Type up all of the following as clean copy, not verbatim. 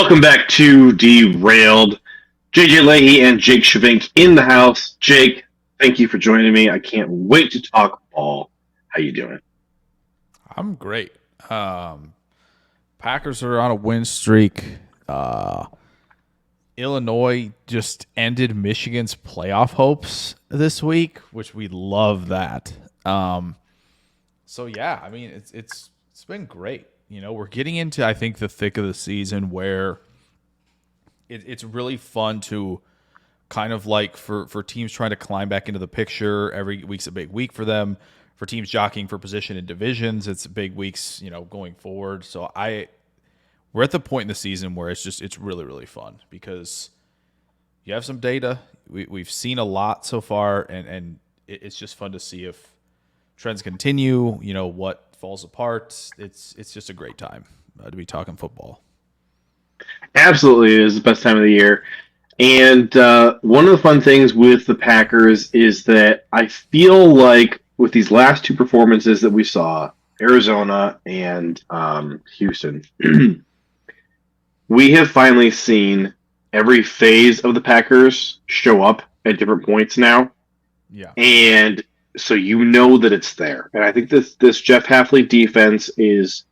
Welcome back to Derailed. JJ Lahey and Jake Schyvinck in the house. Jake, thank you for joining me. I can't wait to talk ball. How you doing? I'm great. Packers are on a win streak. Illinois just ended Michigan's playoff hopes this week, which we love that. So yeah, I mean it's been great. You know, we're getting into I think the thick of the season where it's really fun to kind of like for teams trying to climb back into the picture. Every week's a big week for them. For teams jockeying for position in divisions, it's big weeks, going forward. So we're at the point in the season where it's really, really fun because you have some data. We've seen a lot so far, and it's just fun to see if trends continue, what falls apart. It's just a great time to be talking football. Absolutely, it is the best time of the year. And one of the fun things with the Packers is that I feel like with these last two performances that we saw, Arizona and Houston, we have finally seen every phase of the Packers show up at different points now. Yeah. And so you know that it's there. And I think this Jeff Hafley defense is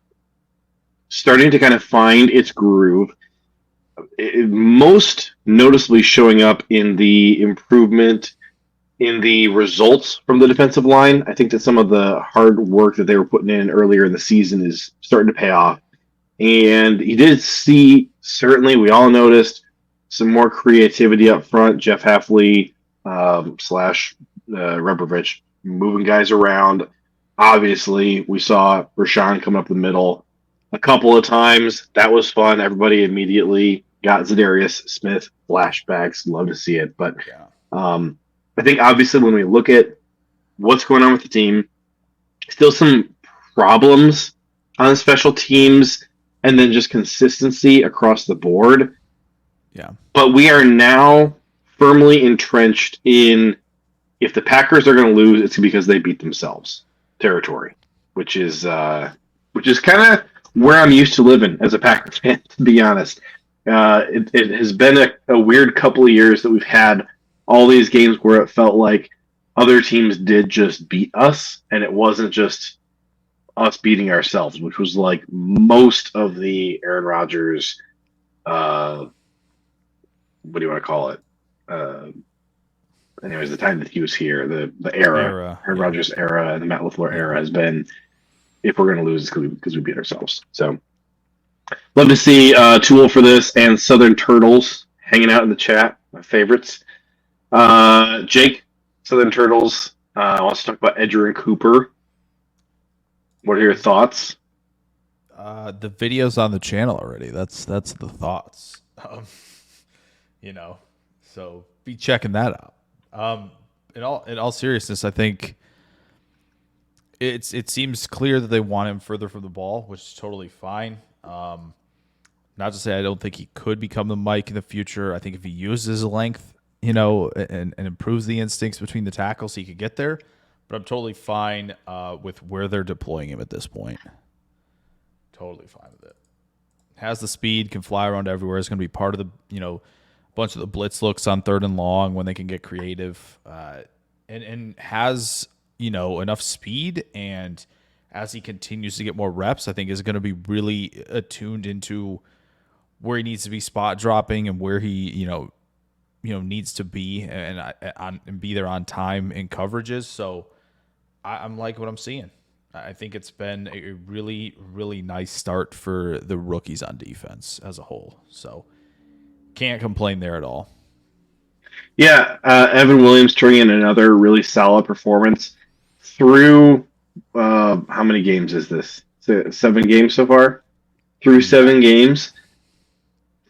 starting to kind of find its groove. Most noticeably showing up in the improvement in the results from the defensive line. I think that some of the hard work that they were putting in earlier in the season is starting to pay off. And you did see, certainly, we all noticed some more creativity up front. Jeff Hafley slash Rebrovich moving guys around. Obviously, we saw Rashawn come up the middle a couple of times. That was fun. Everybody immediately got Zadarius Smith flashbacks. Love to see it. But Yeah. I think obviously when we look at what's going on with the team, still some problems on special teams and then just consistency across the board. Yeah. But we are now firmly entrenched in if the Packers are going to lose, it's because they beat themselves territory, which is kind of where I'm used to living as a Packers fan, to be honest. It has been a weird couple of years that we've had all these games where it felt like other teams did just beat us, and it wasn't just us beating ourselves, which was like most of the Aaron Rodgers, what do you want to call it? Anyways, the time that he was here, the era, Aaron Rodgers era, and the Matt LaFleur era has been, if we're going to lose, it's because we beat ourselves. So, love to see Tool for this and Southern Turtles hanging out in the chat, my favorites. Jake, Southern Turtles, wants to talk about Edger and Cooper. What are your thoughts? The video's on the channel already. That's the thoughts. So be checking that out. In all seriousness, I think it seems clear that they want him further from the ball, which is totally fine. Not to say I don't think he could become the Mike in the future. I think if he uses his length, and improves the instincts between the tackles, he could get there. But I'm totally fine with where they're deploying him at this point. Totally fine with it. Has the speed, can fly around everywhere. Is going to be part of the, bunch of the blitz looks on 3rd and long when they can get creative. And has, enough speed. And as he continues to get more reps, I think is going to be really attuned into where he needs to be spot dropping and where he, needs to be and be there on time in coverages. So I'm like what I'm seeing. I think it's been a really, really nice start for the rookies on defense as a whole. So can't complain there at all. Yeah, Evan Williams turning in another really solid performance through how many games is this? 7 games so far? Through 7 games.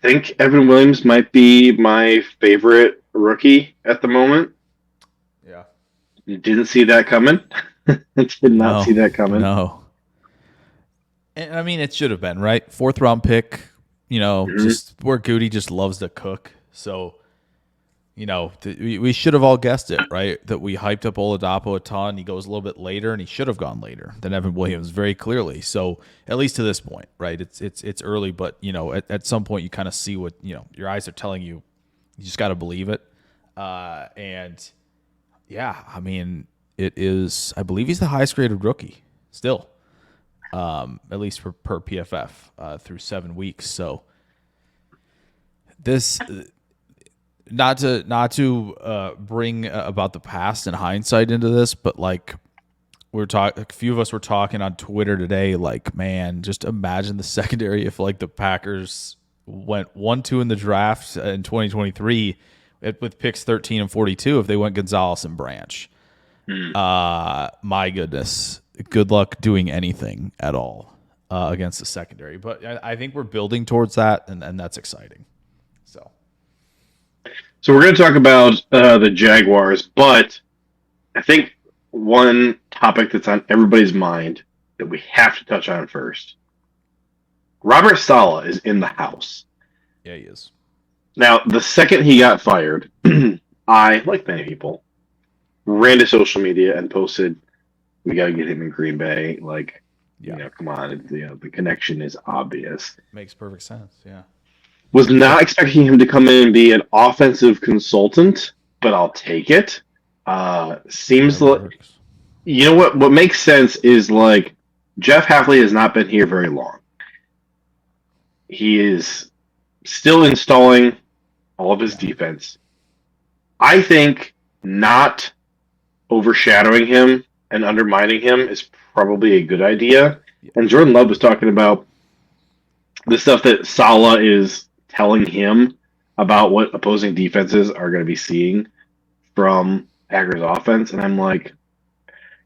I think Evan Williams might be my favorite rookie at the moment. Yeah. You didn't see that coming. Did not see that coming. No. And I mean, it should have been, right? 4th round pick, just where Goody just loves to cook. So We should have all guessed it, right? That we hyped up Oladapo a ton. He goes a little bit later, and he should have gone later than Evan Williams, very clearly. So at least to this point, right? It's early, but at some point you kind of see what your eyes are telling you. You just got to believe it. And yeah, I mean, it is. I believe he's the highest graded rookie still, at least per PFF through 7 weeks. So this. Not to bring about the past and hindsight into this, but like a few of us were talking on Twitter today, like, man, just imagine the secondary if like the Packers went 1-2 in the draft in 2023 with picks 13 and 42 if they went Gonzalez and Branch. My goodness, good luck doing anything at all against the secondary. But I think we're building towards that, and that's exciting. So we're going to talk about the Jaguars, but I think one topic that's on everybody's mind that we have to touch on first. Robert Saleh is in the house. Yeah, he is. Now, the second he got fired, I, like many people, ran to social media and posted, we got to get him in Green Bay. Like, come on. The connection is obvious. Makes perfect sense, yeah. Was not expecting him to come in and be an offensive consultant, but I'll take it. Seems like what makes sense is like Jeff Hafley has not been here very long. He is still installing all of his defense. I think not overshadowing him and undermining him is probably a good idea. And Jordan Love was talking about the stuff that Saleh is telling him about what opposing defenses are going to be seeing from Packers offense. And I'm like,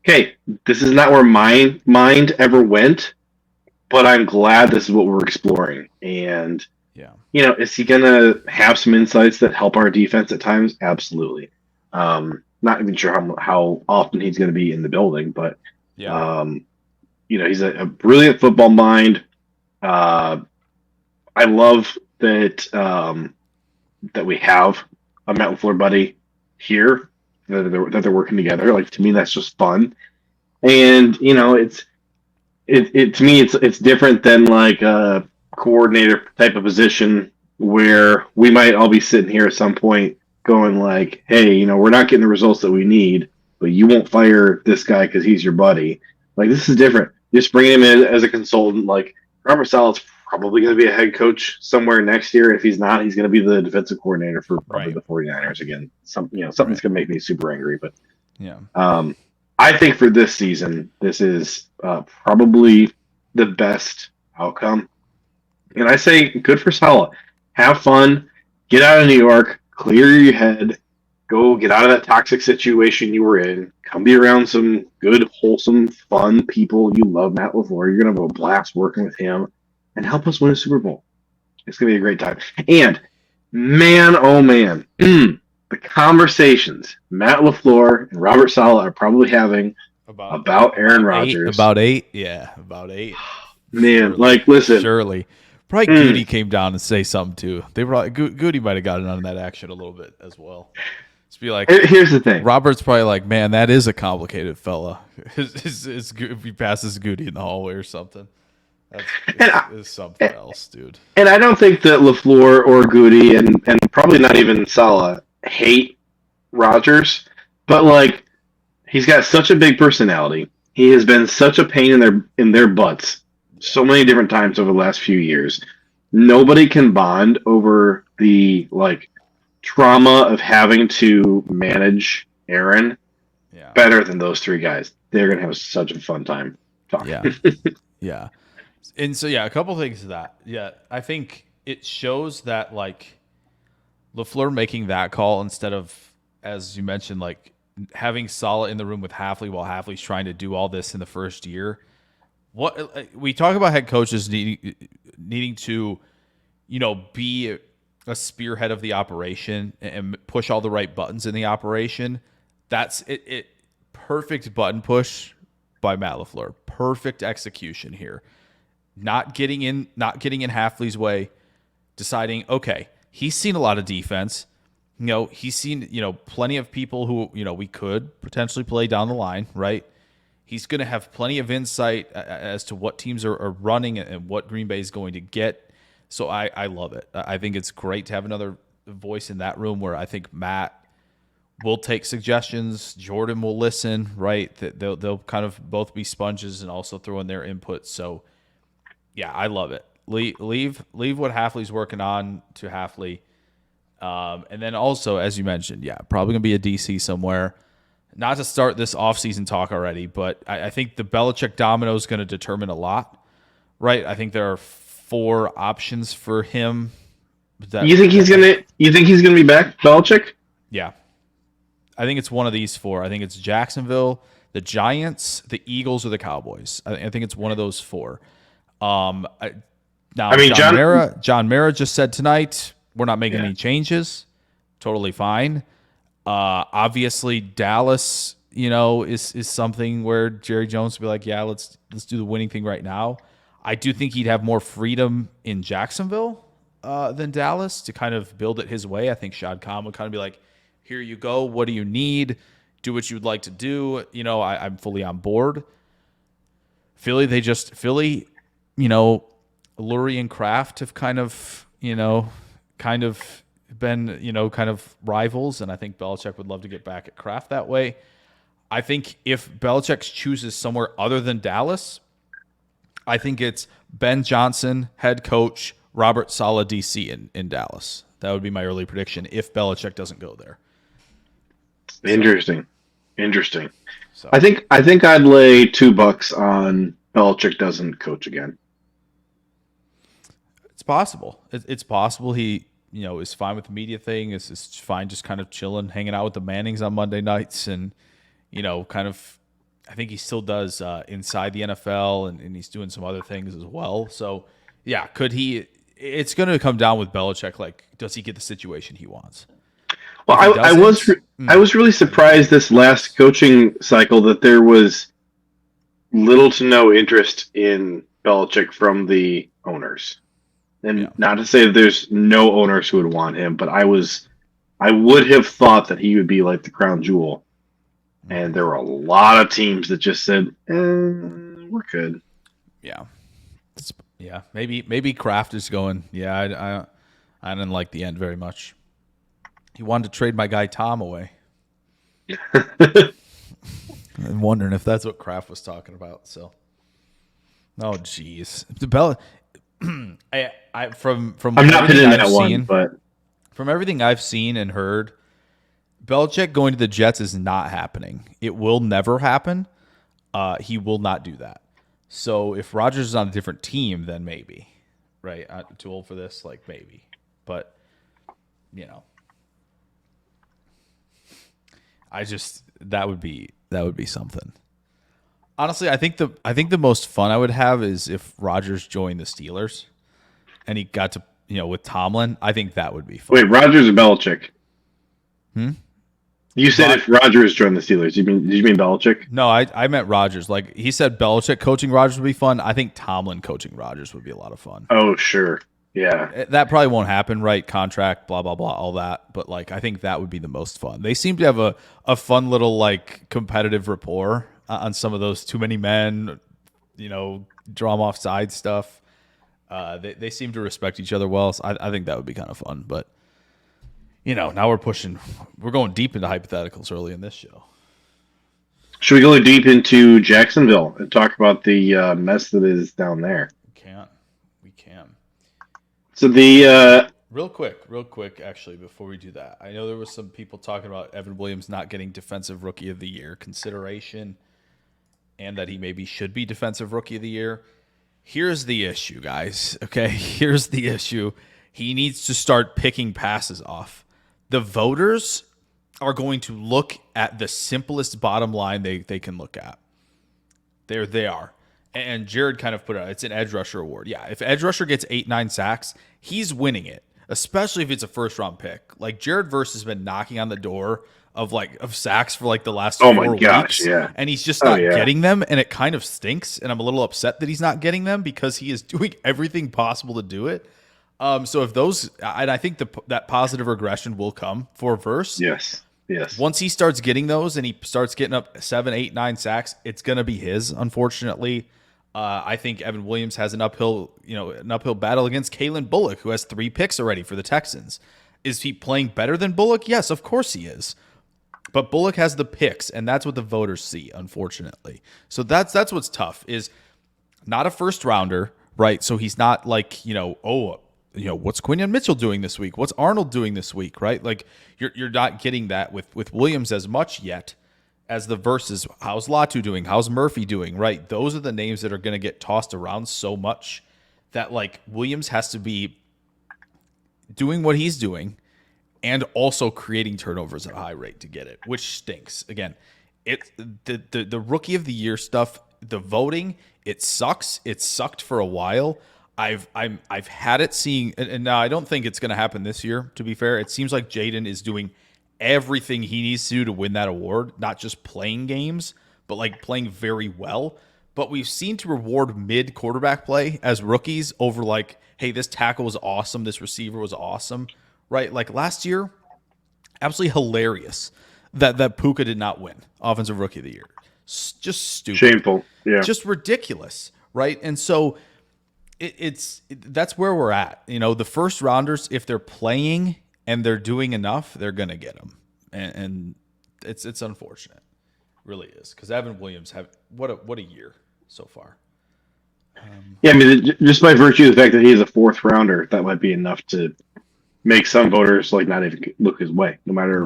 okay, this is not where my mind ever went, but I'm glad this is what we're exploring. And, is he going to have some insights that help our defense at times? Absolutely. Not even sure how often he's going to be in the building, but, he's a brilliant football mind. I love that we have a Matt LaFleur buddy here that they're working together. Like, to me, that's just fun, and to me it's different than like a coordinator type of position where we might all be sitting here at some point going like, hey, we're not getting the results that we need, but you won't fire this guy because he's your buddy. Like, this is different. Just bringing him in as a consultant. Like, Robert Saleh's probably going to be a head coach somewhere next year. If he's not, he's going to be the defensive coordinator for probably the 49ers again. Something's going to make me super angry. But I think for this season, this is probably the best outcome. And I say good for Saleh. Have fun. Get out of New York. Clear your head. Go get out of that toxic situation you were in. Come be around some good, wholesome, fun people. You love Matt LaFleur. You're going to have a blast working with him. And help us win a Super Bowl. It's going to be a great time. And, man, oh, man, the conversations Matt LaFleur and Robert Saleh are probably having about Aaron Rodgers. About eight? Yeah, about 8. Man, listen. Surely. Probably Goody came down and say something, too. Goody might have gotten on that action a little bit as well. Just be like, here's the thing. Robert's probably like, man, that is a complicated fella. If he passes Goody in the hallway or something. That's something else, dude. And I don't think that LaFleur or Goody and probably not even Saleh hate Rodgers, but he's got such a big personality. He has been such a pain in their butts so many different times over the last few years. Nobody can bond over the trauma of having to manage Aaron better than those three guys. They're gonna have such a fun time talking. Yeah. And so, a couple things to that. Yeah, I think it shows that, LaFleur making that call instead of, as you mentioned, having Saleh in the room with Hafley while Hafley's trying to do all this in the first year. What we talk about head coaches needing to, be a spearhead of the operation and push all the right buttons in the operation. That's it. Perfect button push by Matt LaFleur. Perfect execution here. Not getting in Hafley's way, deciding, okay, he's seen a lot of defense. he's seen, plenty of people who, we could potentially play down the line, right? He's going to have plenty of insight as to what teams are running and what Green Bay is going to get. So I love it. I think it's great to have another voice in that room where I think Matt will take suggestions. Jordan will listen, right? They'll kind of both be sponges and also throw in their input. So, yeah, I love it. Leave what Halfley's working on to Halfley. And then also, as you mentioned, probably going to be a DC somewhere. Not to start this offseason talk already, but I think the Belichick domino is going to determine a lot, right? I think there are 4 options for him. You think he's gonna be back, Belichick? Yeah. I think it's one of these 4. I think it's Jacksonville, the Giants, the Eagles, or the Cowboys. I think it's one of those 4. Now, John Mara just said tonight, we're not making any changes. Totally fine. Obviously, Dallas, is something where Jerry Jones will be like, yeah, let's do the winning thing right now. I do think he'd have more freedom in Jacksonville than Dallas to kind of build it his way. I think Shad Khan would kind of be like, here you go. What do you need? Do what you would like to do. I'm fully on board. Philly, Lurie and Kraft have kind of been, kind of rivals, and I think Belichick would love to get back at Kraft that way. I think if Belichick chooses somewhere other than Dallas, I think it's Ben Johnson, head coach, Robert Saleh, DC in Dallas. That would be my early prediction if Belichick doesn't go there. Interesting. So. I think I'd lay $2 on Belichick doesn't coach again. It's possible. It's possible he is fine with the media thing. Is fine just kind of chilling, hanging out with the Mannings on Monday nights, and kind of. I think he still does inside the NFL, and he's doing some other things as well. So yeah, could he? It's going to come down with Belichick. Like, does he get the situation he wants? Well, I was really surprised this last coaching cycle that there was little to no interest in Belichick from the owners. And not to say that there's no owners who would want him, but I would have thought that he would be like the crown jewel. And there were a lot of teams that just said, we're good. Yeah. Maybe Kraft is going, I didn't like the end very much. He wanted to trade my guy Tom away. I'm wondering if that's what Kraft was talking about. So, oh geez, I'm not hitting that one, but from everything I've seen and heard, Belichick going to the Jets is not happening. It will never happen. He will not do that. So if Rodgers is on a different team, then maybe, right? Too old for this, like maybe, but that would be something. Honestly, I think the most fun I would have is if Rodgers joined the Steelers, and he got to with Tomlin. I think that would be fun. Wait, Rodgers or Belichick? You said if Rodgers joined the Steelers. Did you mean Belichick? No, I meant Rodgers. Like he said, Belichick coaching Rodgers would be fun. I think Tomlin coaching Rodgers would be a lot of fun. Oh, sure. Yeah. That probably won't happen, right? Contract, blah, blah, blah, all that. But, like, I think that would be the most fun. They seem to have a fun little, like, competitive rapport on some of those too many men, draw them off side stuff. They seem to respect each other well. So I think that would be kind of fun. But, now we're going deep into hypotheticals early in this show. Should we go deep into Jacksonville and talk about the mess that is down there? We can. So real quick, actually, before we do that, I know there was some people talking about Evan Williams not getting Defensive Rookie of the Year consideration, and that he maybe should be Defensive Rookie of the Year. Here's the issue, guys. Okay, here's the issue. He needs to start picking passes off. The voters are going to look at the simplest bottom line they can look at. There they are. And Jared kind of put it out. It's an edge rusher award. Yeah, if edge rusher gets 8-9 sacks, he's winning it, especially if it's a first-round pick. Like, Jared Verse has been knocking on the door of sacks for, like, the last 4 weeks. Yeah. And he's just not getting them, and it kind of stinks, and I'm a little upset that he's not getting them because he is doing everything possible to do it. So if those, and I think that positive regression will come for Verse. Yes. Once he starts getting those and he starts getting up 7, 8, 9 sacks, it's going to be his, unfortunately. I think Evan Williams has an uphill battle against Kalen Bullock, who has 3 picks already for the Texans. Is he playing better than Bullock? Yes, of course he is. But Bullock has the picks, and that's what the voters see, unfortunately. So that's what's tough, is not a first rounder, right? So he's not like, what's Quinion Mitchell doing this week? What's Arnold doing this week, right? Like you're not getting that with Williams as much yet as the verses. How's Latu doing? How's Murphy doing, right? Those are the names that are going to get tossed around so much that like Williams has to be doing what he's doing and also creating turnovers at a high rate to get it, which stinks. Again, the rookie of the year stuff, the voting, it sucks. It sucked for a while. I've had it seeing, and now I don't think it's going to happen this year, to be fair. It seems like Jaden is doing everything he needs to do to win that award, not just playing games, but like playing very well. But we've seen to reward mid quarterback play as rookies over like, hey, this tackle was awesome, this receiver was awesome, right? Like last year, absolutely hilarious that Puka did not win Offensive Rookie of the Year. Just stupid. Shameful. Yeah. Just ridiculous, right? And so that's where we're at. The first rounders, if they're playing and they're doing enough, they're going to get them. And it's unfortunate. It really is. Because Evan Williams, what a year so far. Yeah, I mean, just by virtue of the fact that he's a 4th rounder, that might be enough to make some voters like not even look his way, no matter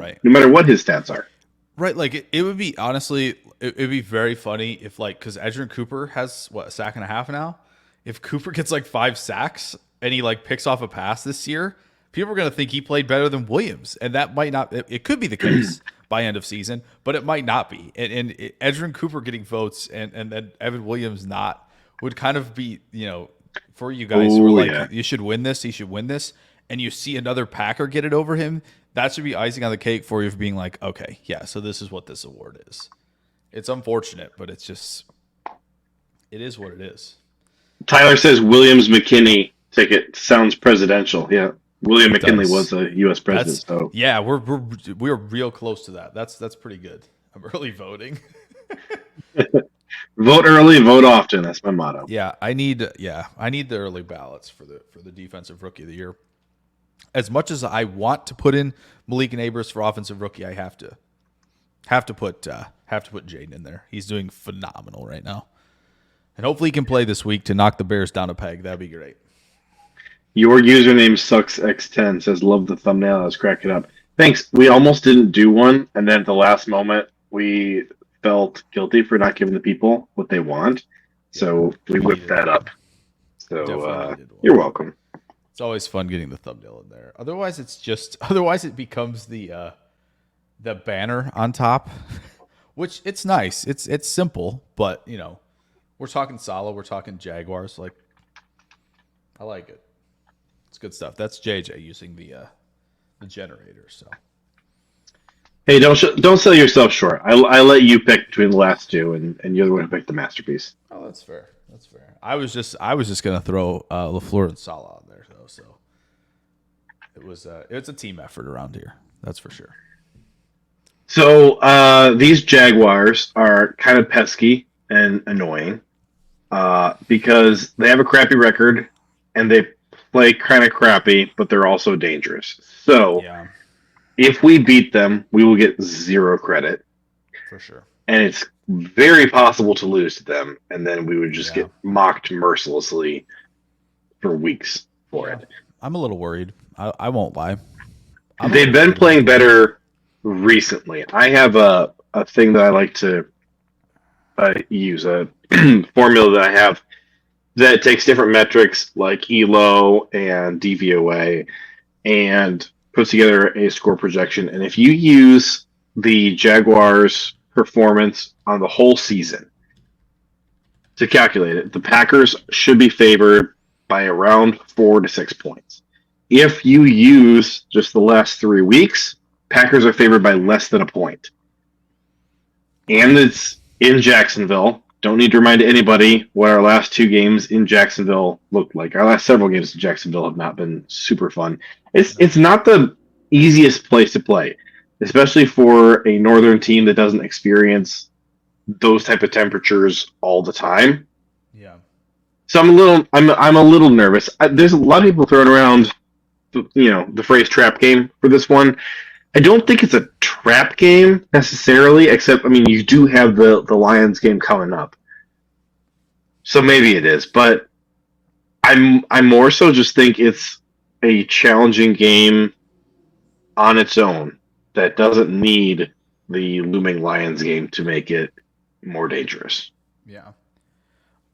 what his stats are. Right, like it would be, honestly, it would be very funny if, like, because Edgerrin Cooper has a sack and a half now. If Cooper gets like 5 sacks and he like picks off a pass this year, people are going to think he played better than Williams, and that might not. It could be the case by end of season, but it might not be. And Edgerrin Cooper getting votes and then Evan Williams not would kind of be, for you guys who are like, you should win this, he should win this, and you see another Packer get it over him. That should be icing on the cake for you for being like, okay, yeah, so this is what this award is. It's unfortunate, but it is what it is. Tyler says Williams McKinney ticket sounds presidential. Yeah, William McKinley was a U.S. president. So yeah, we're real close to that. That's pretty good. I'm early voting. Vote early, vote often. That's my motto. Yeah, I need the early ballots for the defensive rookie of the year. As much as I want to put in Malik Neighbors for offensive rookie, I have to put Jaden in there. He's doing phenomenal right now. And hopefully he can play this week to knock the Bears down a peg. That'd be great. Your username sucksx10 says, love the thumbnail. I was cracking up. Thanks. We almost didn't do one, and then at the last moment, we felt guilty for not giving the people what they want. So we whipped that up. So you're welcome. It's always fun getting the thumbnail in there. Otherwise, it becomes the banner on top, which it's nice. It's simple, but we're talking Saleh, we're talking Jaguars. Like, I like it. It's good stuff. That's JJ using the generator. So, hey, don't sell yourself short. I let you pick between the last two, and you're the one who picked the masterpiece. Oh, that's fair. That's fair. I was just gonna throw LaFleur and Saleh on there though. So it's a team effort around here. That's for sure. So these Jaguars are kind of pesky and annoying because they have a crappy record and they play kind of crappy, but they're also dangerous. So if we beat them, we will get 0 credit. For sure. And it's very possible to lose to them, and then we would just get mocked mercilessly for weeks for it. I'm a little worried. I won't lie. They've been playing better recently. I have a thing that I like to use, a formula that I have that takes different metrics like ELO and DVOA and puts together a score projection. And if you use the Jaguars' performance on the whole season to calculate it, the Packers should be favored by around 4 to 6 points. If you use just the last 3 weeks, Packers are favored by less than a point. And it's in Jacksonville. don't need to remind anybody what our last 2 games in Jacksonville looked like. Our last several games in Jacksonville have not been super fun. It's not the easiest place to play, especially for a northern team that doesn't experience those type of temperatures all the time. Yeah. So I'm a little nervous. There's a lot of people throwing around, the phrase "trap game" for this one. I don't think it's a trap game necessarily, except you do have the Lions game coming up, so maybe it is. But I more so just think it's a challenging game on its own that doesn't need the looming Lions game to make it more dangerous. Yeah.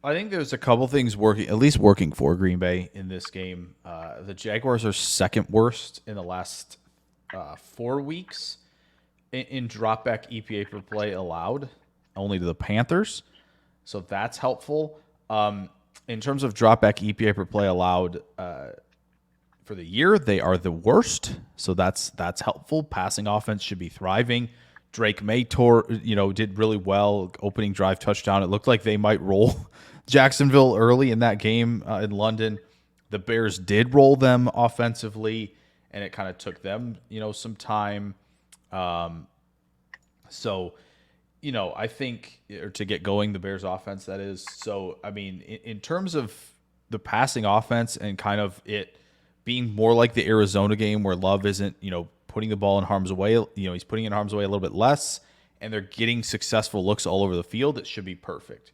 I think there's a couple things at least working for Green Bay in this game. The Jaguars are second worst in the last 4 weeks in dropback EPA per play allowed, only to the Panthers. So that's helpful. In terms of dropback EPA per play allowed for the year, they are the worst. So that's helpful. Passing offense should be thriving. Drake May did really well. Opening drive touchdown. It looked like they might roll Jacksonville early in that game in London. The Bears did roll them offensively, and it kind of took them, some time. So, I think, or to get going, the Bears offense, that is. So, in terms of the passing offense and kind of it being more like the Arizona game where Love isn't, putting the ball in harm's way, he's putting it in harm's way a little bit less, and they're getting successful looks all over the field, it should be perfect.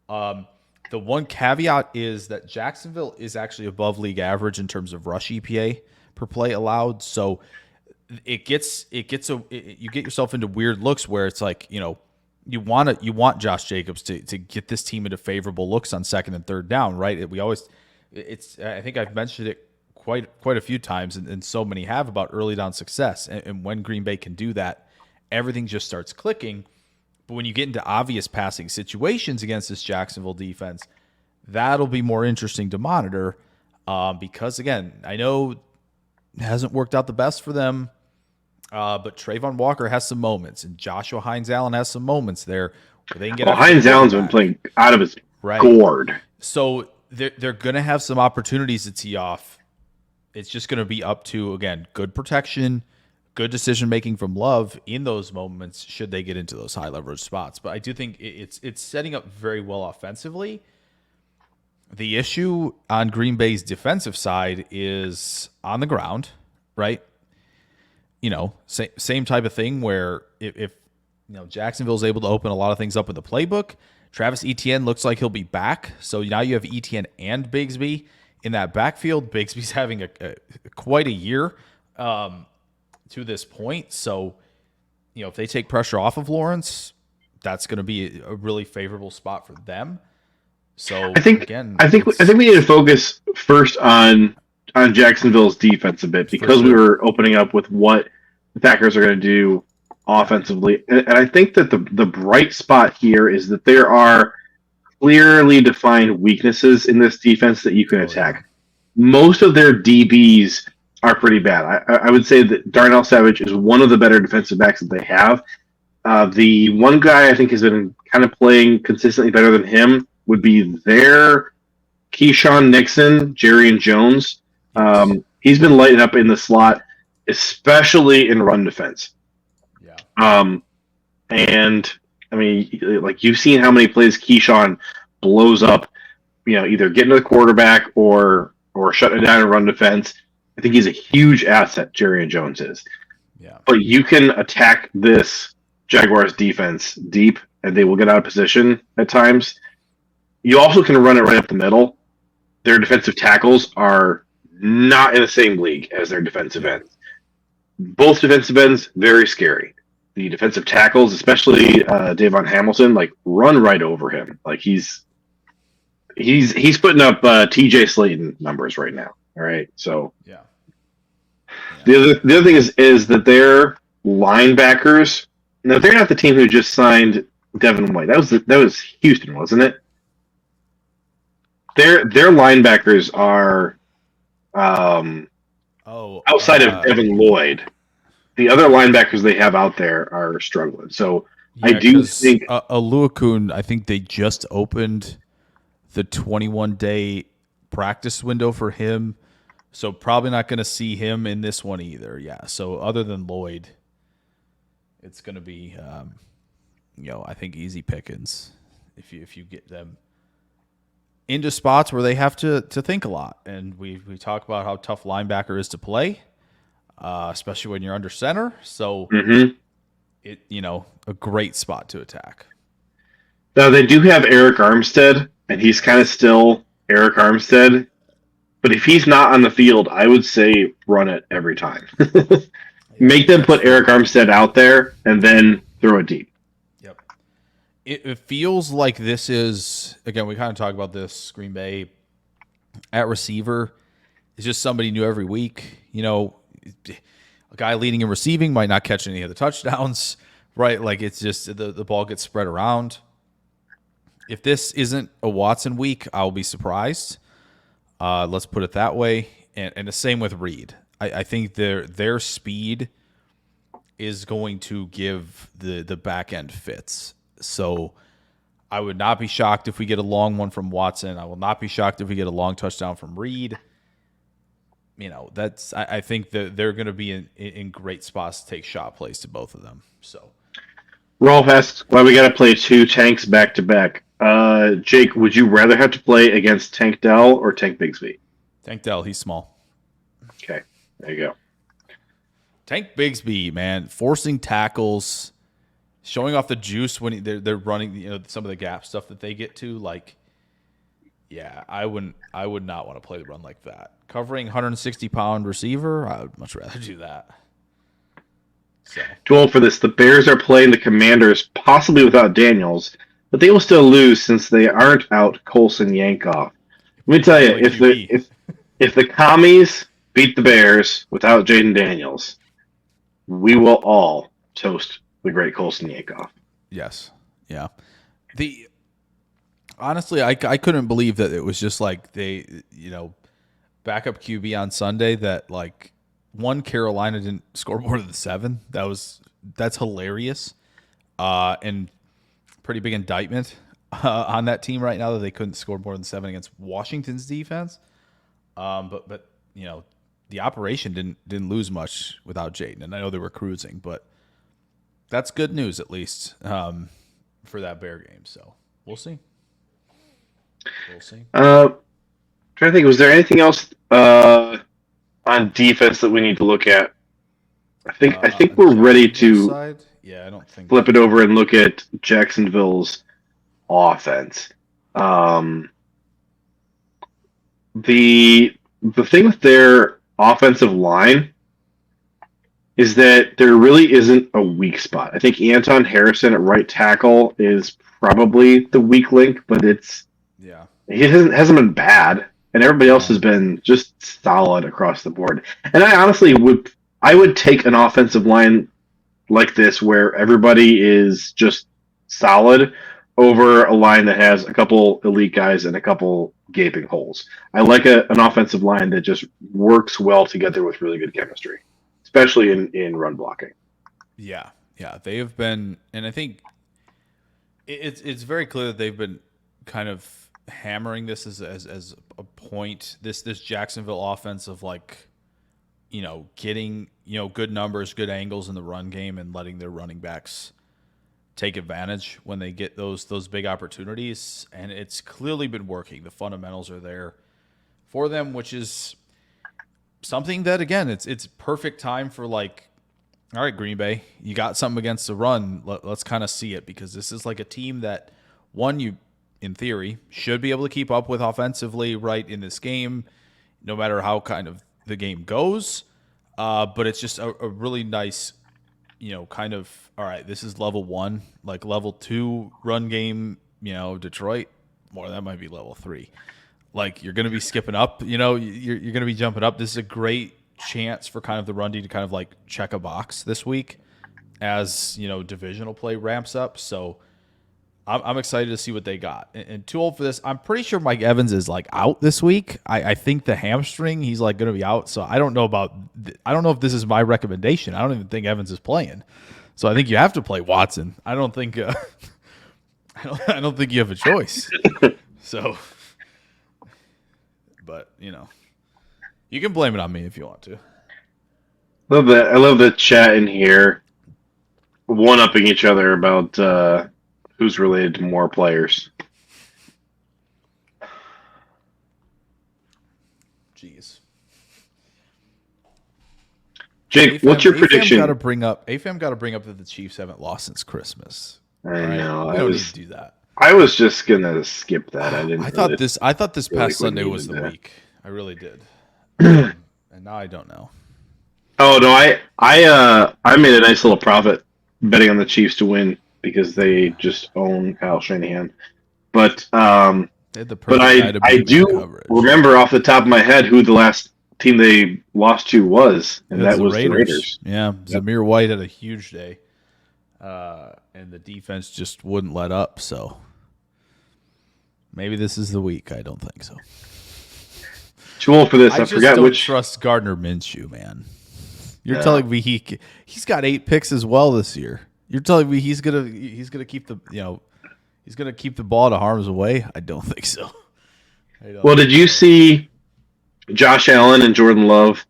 The one caveat is that Jacksonville is actually above league average in terms of rush EPA per play allowed. So you get yourself into weird looks where it's like, you want Josh Jacobs to get this team into favorable looks on second and third down, right? I think I've mentioned it quite a few times, and so many have, about early down success. And when Green Bay can do that, everything just starts clicking. But when you get into obvious passing situations against this Jacksonville defense, that'll be more interesting to monitor because, again, I know it hasn't worked out the best for them, but Trayvon Walker has some moments, and Joshua Hines-Allen has some moments there where they can get out. Hines-Allen's been playing out of his gourd. So they're going to have some opportunities to tee off. It's just going to be up to, again, good protection, good decision-making from Love in those moments should they get into those high-leverage spots. But I do think it's setting up very well offensively. The issue on Green Bay's defensive side is on the ground, right? Same type of thing where if Jacksonville's able to open a lot of things up in the playbook, Travis Etienne looks like he'll be back. So now you have Etienne and Bigsby in that backfield. Bigsby's having quite a year to this point. So, if they take pressure off of Lawrence, that's going to be a really favorable spot for them. So I think we need to focus first on Jacksonville's defense a bit, because we were opening up with what the Packers are going to do offensively. And I think that the bright spot here is that there are clearly defined weaknesses in this defense that you can attack. Most of their DBs are pretty bad. I would say that Darnell Savage is one of the better defensive backs that they have. The one guy I think has been kind of playing consistently better than him would be their Keyshawn Nixon, Jerry and Jones. He's been lighting up in the slot, especially in run defense. Yeah. And you've seen how many plays Keyshawn blows up, either getting to the quarterback or shutting it down in run defense. I think he's a huge asset, Jerry and Jones is. Yeah. But you can attack this Jaguars defense deep, and they will get out of position at times. You also can run it right up the middle. Their defensive tackles are not in the same league as their defensive ends. Both defensive ends, very scary. The defensive tackles, especially Davon Hamilton, run right over him. He's putting up TJ Slayton numbers right now. All right, so yeah. The other thing is that their linebackers. Now they're not the team who just signed Devin White. That was Houston, wasn't it? Their linebackers are outside of Devin Lloyd. The other linebackers they have out there are struggling. So I Yeah, do because think Aluakun, I think they just opened the 21-day practice window for him. So probably not going to see him in this one either. Yeah. So other than Lloyd, it's going to be, I think easy pickings if you get them into spots where they have to think a lot. And we talk about how tough linebacker is to play, especially when you're under center. So a great spot to attack. now they do have Eric Armstead, and he's kind of still Eric Armstead. But if he's not on the field, I would say run it every time. Yeah, Make them that's put Eric Armstead out there and then throw it deep. Yep. It feels like this is, again, we kind of talk about this. Green Bay at receiver is just somebody new every week. A guy leading and receiving might not catch any of the touchdowns, right? Like it's just the ball gets spread around. If this isn't a Watson week, I'll be surprised. Let's put it that way. And the same with Reed. I think their speed is going to give the back end fits. So I would not be shocked if we get a long one from Watson. I will not be shocked if we get a long touchdown from Reed. I think that they're going to be in great spots to take shot plays to both of them. So Rolf asks why we got to play two tanks back to back. Jake, would you rather have to play against Tank Dell or Tank Bigsby? Tank Dell, he's small. Okay, there you go. Tank Bigsby, man, forcing tackles, showing off the juice when they're running, some of the gap stuff that they get to. Like, yeah, I would not want to play the run like that. Covering 160-pound receiver, I would much rather do that. So. Too old for this. The Bears are playing the Commanders, possibly without Daniels, but they will still lose since they aren't out Colson Yankoff. Let me tell you, if the commies beat the Bears without Jaden Daniels, we will all toast the great Colson Yankoff. Yes. Yeah. Honestly, I couldn't believe that it was just like they, backup QB on Sunday that like Carolina didn't score more than 7. That's hilarious. And pretty big indictment on that team right now that they couldn't score more than 7 against Washington's defense. But the operation didn't lose much without Jaden, and I know they were cruising, but that's good news at least for that Bear game. So we'll see. Trying to think, was there anything else on defense that we need to look at? I think we're ready to I don't think flip it over and look at Jacksonville's offense. The thing with their offensive line is that there really isn't a weak spot. I think Anton Harrison at right tackle is probably the weak link, but he hasn't been bad, and everybody else has been just solid across the board. And I honestly would take an offensive line like this where everybody is just solid over a line that has a couple elite guys and a couple gaping holes. I like an offensive line that just works well together with really good chemistry, especially in run blocking. Yeah, they have been, and I think it's very clear that they've been kind of hammering this as a point. This Jacksonville offense of getting good numbers, good angles in the run game, and letting their running backs take advantage when they get those big opportunities, and it's clearly been working. The fundamentals are there for them, which is something that, again, it's perfect time for all right, Green Bay, you got something against the run. Let's kind of see it, because this is like a team that you in theory should be able to keep up with offensively right in this game, no matter how kind of the game goes. But it's just a really nice, kind of, all right, this is level 1, like level 2 run game, Detroit, that might be level 3. Like, you're going to be skipping up, you're going to be jumping up. This is a great chance for kind of the run D to kind of check a box this week as, divisional play ramps up. So I'm excited to see what they got. And too old for this. I'm pretty sure Mike Evans is out this week. I think the hamstring, he's going to be out. So I don't know if this is my recommendation. I don't even think Evans is playing. So I think you have to play Watson. I don't think I don't think you have a choice. So, but you can blame it on me if you want to. Love that. I love the chat in here, one-upping each other about who's related to more players. Jeez. Jake, what's your prediction? AFAM got to bring up that the Chiefs haven't lost since Christmas. I know. We don't need to do that. I was just gonna skip that. I didn't. I thought this past Sunday was the week. I really did. And now I don't know. Oh no, I made a nice little profit betting on the Chiefs to win because they just own Kyle Shanahan. But I do remember off the top of my head who the last team they lost to was, and that was the Raiders. Yeah, Zamir White had a huge day, and the defense just wouldn't let up. So maybe this is the week. I don't think so. Too old for this. I forgot don't which. Trust Gardner Minshew, man. You're telling me he's got 8 picks as well this year. You're telling me he's gonna keep the he's gonna keep the ball out of harm's way? I don't think so. Well, did you see Josh Allen and Jordan Love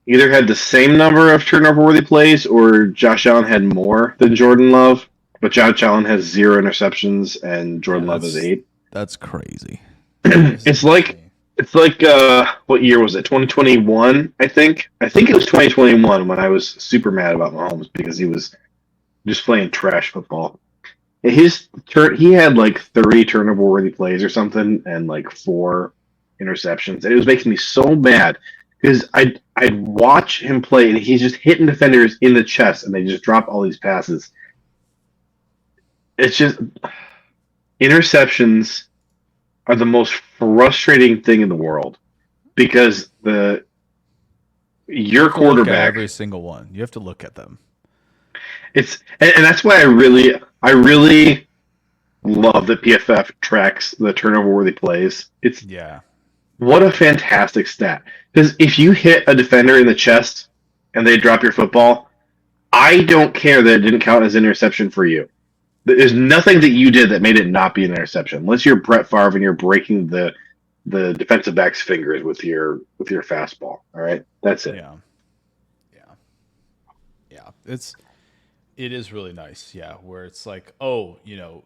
either had the same number of turnover-worthy plays, or Josh Allen had more than Jordan Love, but Josh Allen has 0 interceptions and Jordan Love has 8? That's crazy. It's like what year was it? 2021, I think. I think it was 2021 when I was super mad about Mahomes because he was just playing trash football. He had like 30 turnover-worthy plays or something, and like 4 interceptions. And it was making me so mad because I'd watch him play, and he's just hitting defenders in the chest, and they just drop all these passes. It's just interceptions are the most frustrating thing in the world because your quarterback, every single one, you have to look at them. And that's why I really love that PFF tracks the turnover-worthy plays. What a fantastic stat. Because if you hit a defender in the chest and they drop your football, I don't care that it didn't count as an interception for you. There's nothing that you did that made it not be an interception, unless you're Brett Favre and you're breaking the defensive back's fingers with your fastball. All right, that's it. Yeah. It is really nice. Yeah, where it's like, Kadarius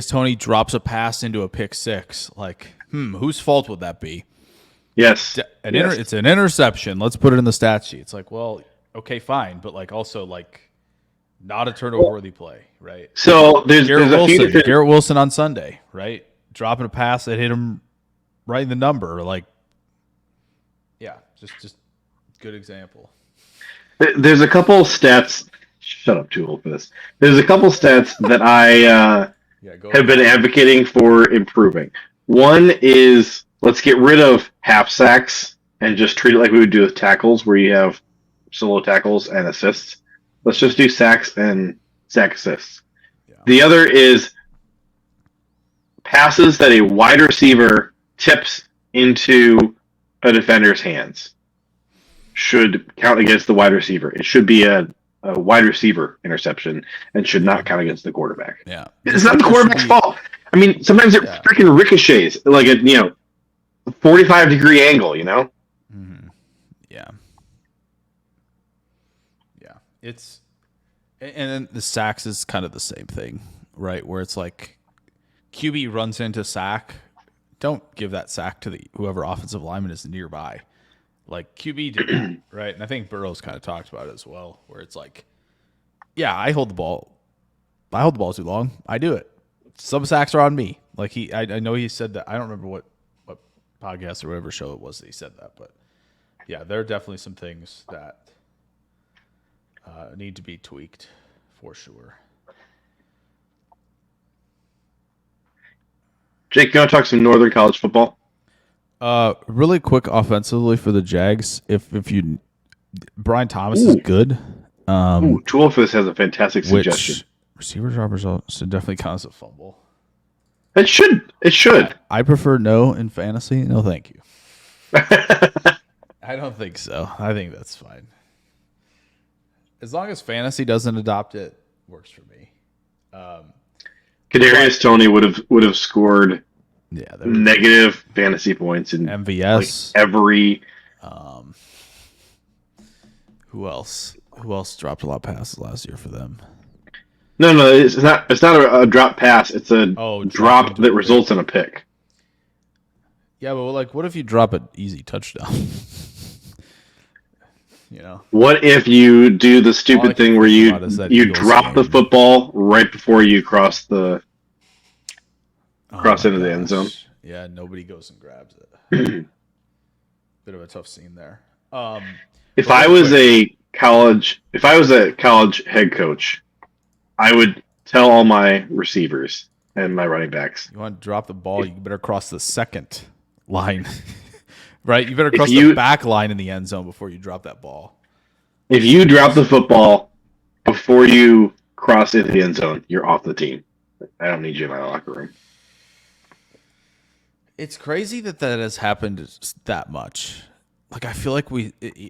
Toney drops a pass into a pick six. Like, whose fault would that be? Yes, it's an interception. Let's put it in the stat sheet. It's like, well, okay, fine, but also not a turnover-worthy play, right? So there's a few different... Garrett Wilson on Sunday, right? Dropping a pass that hit him right in the number, just good example. There's a couple stats. Shut up, too old for this. There's a couple stats that I have been advocating for improving. One is let's get rid of half sacks and just treat it like we would do with tackles, where you have solo tackles and assists. Let's just do sacks and sack assists. Yeah. The other is passes that a wide receiver tips into a defender's hands should count against the wide receiver. It should be a wide receiver interception and should not count against the quarterback. Yeah, it's not the quarterback's fault. I mean, sometimes it freaking ricochets like a 45-degree angle. Mm-hmm. Yeah. It's and then the sacks is kind of the same thing, right? Where it's like QB runs into sack, don't give that sack to whoever offensive lineman is nearby. Like QB did that, right? And I think Burrow's kind of talked about it as well, where it's like, I hold the ball too long. I do it. Some sacks are on me. Like I know he said that. I don't remember what podcast or whatever show it was that he said that, but yeah, there are definitely some things that need to be tweaked for sure. Jake, you want to talk some Northern College football? Really quick offensively for the Jags. If Brian Thomas is good. Toolfus has a fantastic suggestion. Receiver drop result should definitely count as a fumble. It should. I prefer no in fantasy. No, thank you. I don't think so. I think that's fine. As long as fantasy doesn't adopt it, works for me. Kadarius Toney would have scored Yeah, negative fantasy points in MVS. like every. Who else? Who else dropped a lot of passes last year for them? No, it's not. It's not a drop pass. It's a drop that results in a pick. Yeah, but like, what if you drop an easy touchdown? What if you do the stupid thing where you drop the football right before you cross into the end zone? Yeah, nobody goes and grabs it. Bit of a tough scene there. If I was a college head coach, I would tell all my receivers and my running backs. You want to drop the ball, you better cross the second line. Right? You better cross the back line in the end zone before you drop that ball. If you drop the football before you cross into the end zone, you're off the team. I don't need you in my locker room. It's crazy that has happened that much. Like, I feel like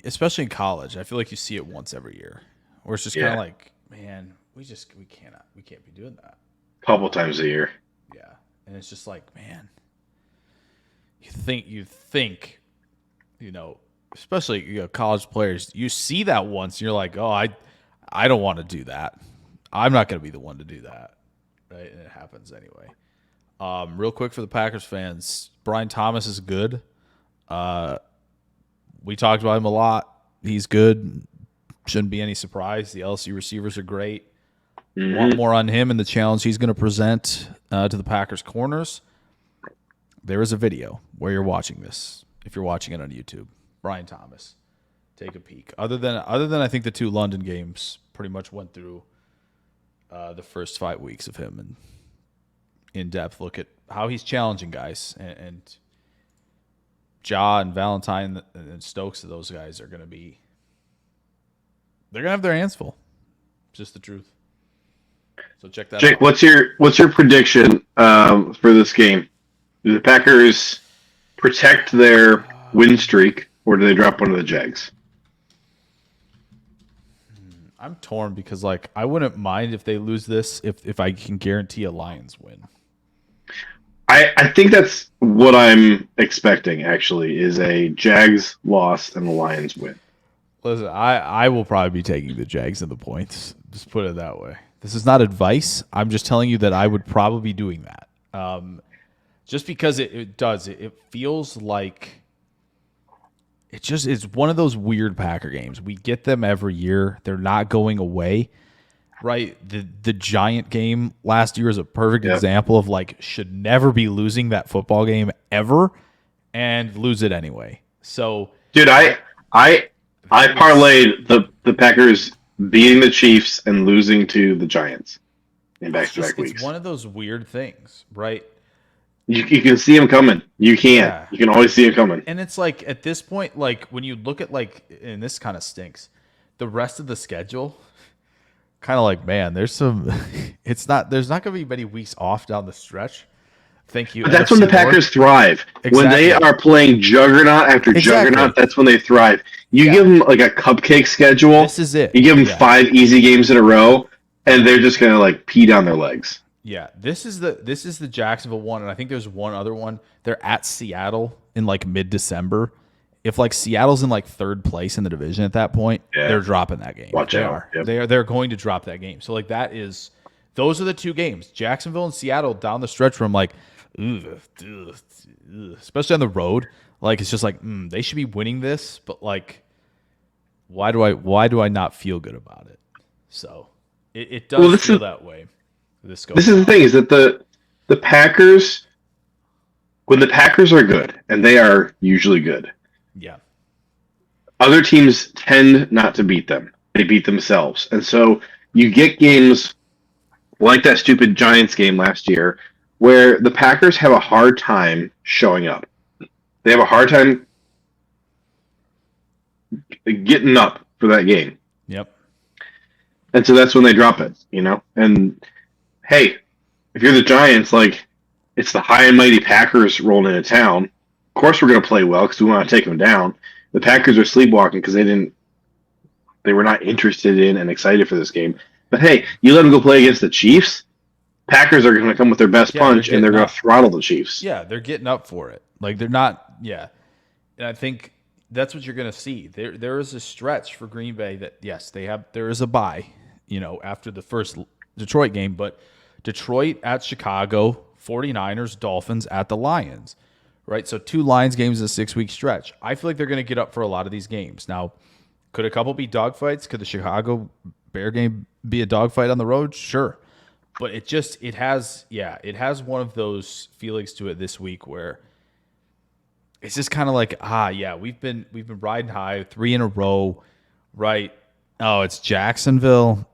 especially in college, I feel like you see it once every year. Where it's just kind of like, man, we can't be doing that. A couple times a year. Yeah. And it's just like, man, you think, especially college players, you see that once and you're like, oh, I don't want to do that. I'm not going to be the one to do that. Right? And it happens anyway. Real quick for the Packers fans, Brian Thomas is good. We talked about him a lot. He's good. Shouldn't be any surprise. The LSU receivers are great. Mm-hmm. Want more on him and the challenge he's going to present to the Packers corners. There is a video where you're watching this. If you're watching it on YouTube, Brian Thomas, take a peek. Other than I think the 2 London games pretty much went through the first 5 weeks of him and in-depth look at how he's challenging guys. And Ja and Valentine and Stokes, those guys are going to be – they're going to have their hands full. It's just the truth. So check that out. Jake, what's your prediction for this game? Do the Packers protect their win streak, or do they drop one of the Jags? I'm torn because, like, I wouldn't mind if they lose this if I can guarantee a Lions win. I think that's what I'm expecting, actually, is a Jags loss and a Lions win. Listen, I will probably be taking the Jags in the points. Just put it that way. This is not advice. I'm just telling you that I would probably be doing that. Just because it does. It feels like it's one of those weird Packer games. We get them every year. They're not going away. Right? The Giant game last year is a perfect example of, like, should never be losing that football game ever and lose it anyway. So, dude, I parlayed the Packers beating the Chiefs and losing to the Giants in back-to-back weeks. It's one of those weird things, right? You can see them coming. You can. Yeah. You can always see them coming. And it's like, at this point, like, when you look at, like, and this kind of stinks, the rest of the schedule, kind of like, man, there's not going to be many weeks off down the stretch. Thank you. But that's when the Packers thrive. Exactly. When they are playing juggernaut after juggernaut, that's when they thrive. You give them like a cupcake schedule. This is it. You give them 5 easy games in a row, and they're just going to, like, pee down their legs. Yeah, this is the Jacksonville one, and I think there's one other one. They're at Seattle in, like, mid-December. If, like, Seattle's in, like, 3rd place in the division at that point, they're dropping that game. Watch out. Yep. They're going to drop that game. So, like, those are the 2 games, Jacksonville and Seattle, down the stretch where I'm like, ugh, especially on the road. Like, it's just like, they should be winning this, but, like, why do I not feel good about it? So it does feel that way. This is the thing, is that the Packers, when the Packers are good, and they are usually good, other teams tend not to beat them. They beat themselves. And so you get games like that stupid Giants game last year where the Packers have a hard time showing up. They have a hard time getting up for that game. Yep. And so that's when they drop it, And hey, if you're the Giants, like, it's the high and mighty Packers rolling into town. Of course we're going to play well because we want to take them down. The Packers are sleepwalking because they didn't They were not interested in and excited for this game. But hey, you let them go play against the Chiefs. Packers are going to come with their best Yeah, they're punch, and they're getting going to up. throttle the Chiefs. Yeah, they're getting up for it. Like they're not. Yeah, and I think that's what you're going to see. There is a stretch for Green Bay that yes, they have. There is a bye, after the first Detroit game, but Detroit at Chicago, 49ers, Dolphins at the Lions, right? So 2 Lions games in a 6-week stretch. I feel like they're going to get up for a lot of these games. Now, could a couple be dogfights? Could the Chicago Bear game be a dogfight on the road? Sure. But it has one of those feelings to it this week where it's just kind of like, we've been riding high 3 in a row, right? Oh, it's Jacksonville,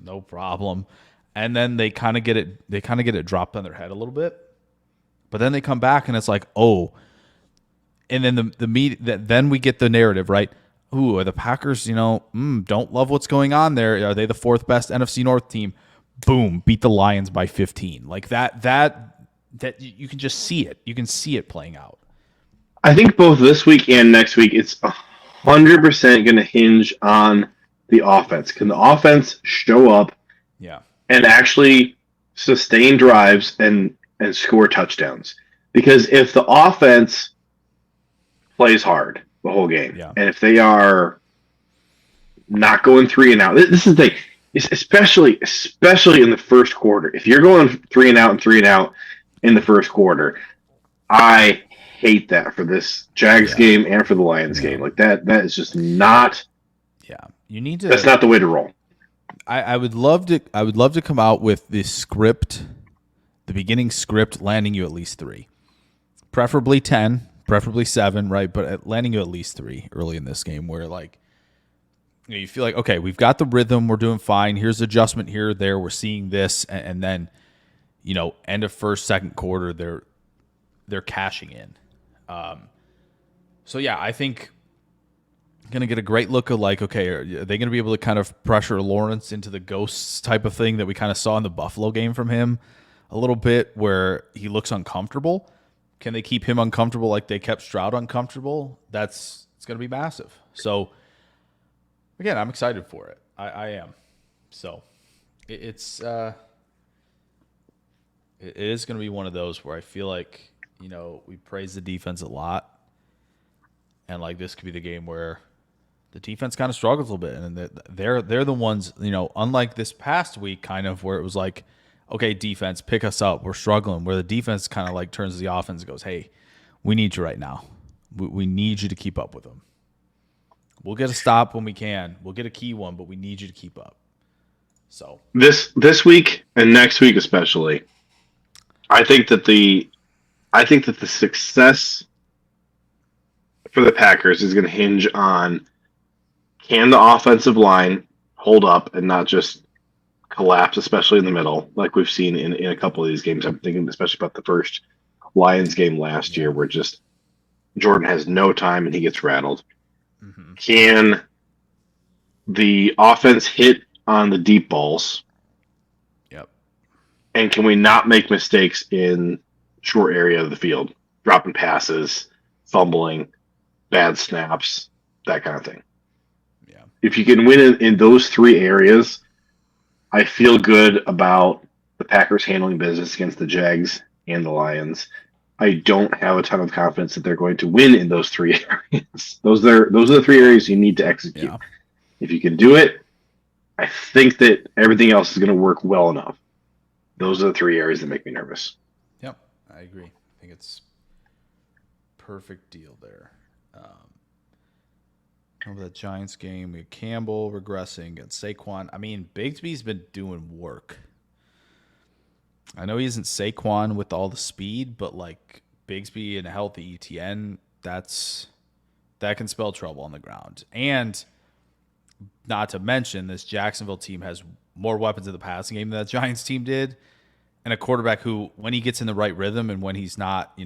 no problem. And then they kind of get it dropped on their head a little bit. But then they come back and it's like, oh, and then then we get the narrative, right? Ooh, are the Packers, don't love what's going on there. Are they the 4th best NFC North team? Boom, beat the Lions by 15. Like that you can just see it. You can see it playing out. I think both this week and next week, it's 100% going to hinge on the offense. Can the offense show up Yeah. and actually sustain drives and score touchdowns? Because if the offense plays hard the whole game, Yeah. and if they are not going 3 and out, this is the thing. Especially in the first quarter. If you're going 3 and out in the first quarter, I hate that for this Jags game and for the Lions game. Like that is just not. Yeah, you need to. That's not the way to roll. I would love to come out with the script, the beginning script, landing you at least 3, preferably 10, preferably 7, right? But landing you at least 3 early in this game, where like. You feel like, okay, we've got the rhythm. We're doing fine. Here's adjustment here, there. We're seeing this. And then, end of first, second quarter, they're cashing in. So, yeah, I think going to get a great look of like, okay, are they going to be able to kind of pressure Lawrence into the ghosts type of thing that we kind of saw in the Buffalo game from him a little bit where he looks uncomfortable? Can they keep him uncomfortable like they kept Stroud uncomfortable? It's going to be massive. So, again, I'm excited for it. I am. So it is going to be one of those where I feel like, we praise the defense a lot. And like this could be the game where the defense kind of struggles a little bit. And they're the ones, unlike this past week kind of where it was like, okay, defense, pick us up. We're struggling. Where the defense kind of like turns to the offense and goes, hey, we need you right now. We need you to keep up with them. We'll get a stop when we can. We'll get a key one, but we need you to keep up. So this week and next week especially, I think that the success for the Packers is going to hinge on can the offensive line hold up and not just collapse, especially in the middle, like we've seen in a couple of these games. I'm thinking especially about the first Lions game last year where just Jordan has no time and he gets rattled. Mm-hmm. Can the offense hit on the deep balls? Yep. And can we not make mistakes in short area of the field, dropping passes, fumbling, bad snaps, that kind of thing? Yeah. If you can win in those 3 areas, I feel good about the Packers handling business against the Jags and the Lions. I don't have a ton of confidence that they're going to win in those 3 areas. Those are the 3 areas you need to execute. Yeah. If you can do it, I think that everything else is going to work well enough. Those are the 3 areas that make me nervous. Yep, I agree. I think it's perfect deal there. Over that Giants game, we had Campbell regressing against Saquon. I mean, Bigsby's been doing work. I know he isn't Saquon with all the speed, but like Bigsby and a healthy ETN, that can spell trouble on the ground. And not to mention, this Jacksonville team has more weapons in the passing game than that Giants team did, and a quarterback who, when he gets in the right rhythm and when he's not,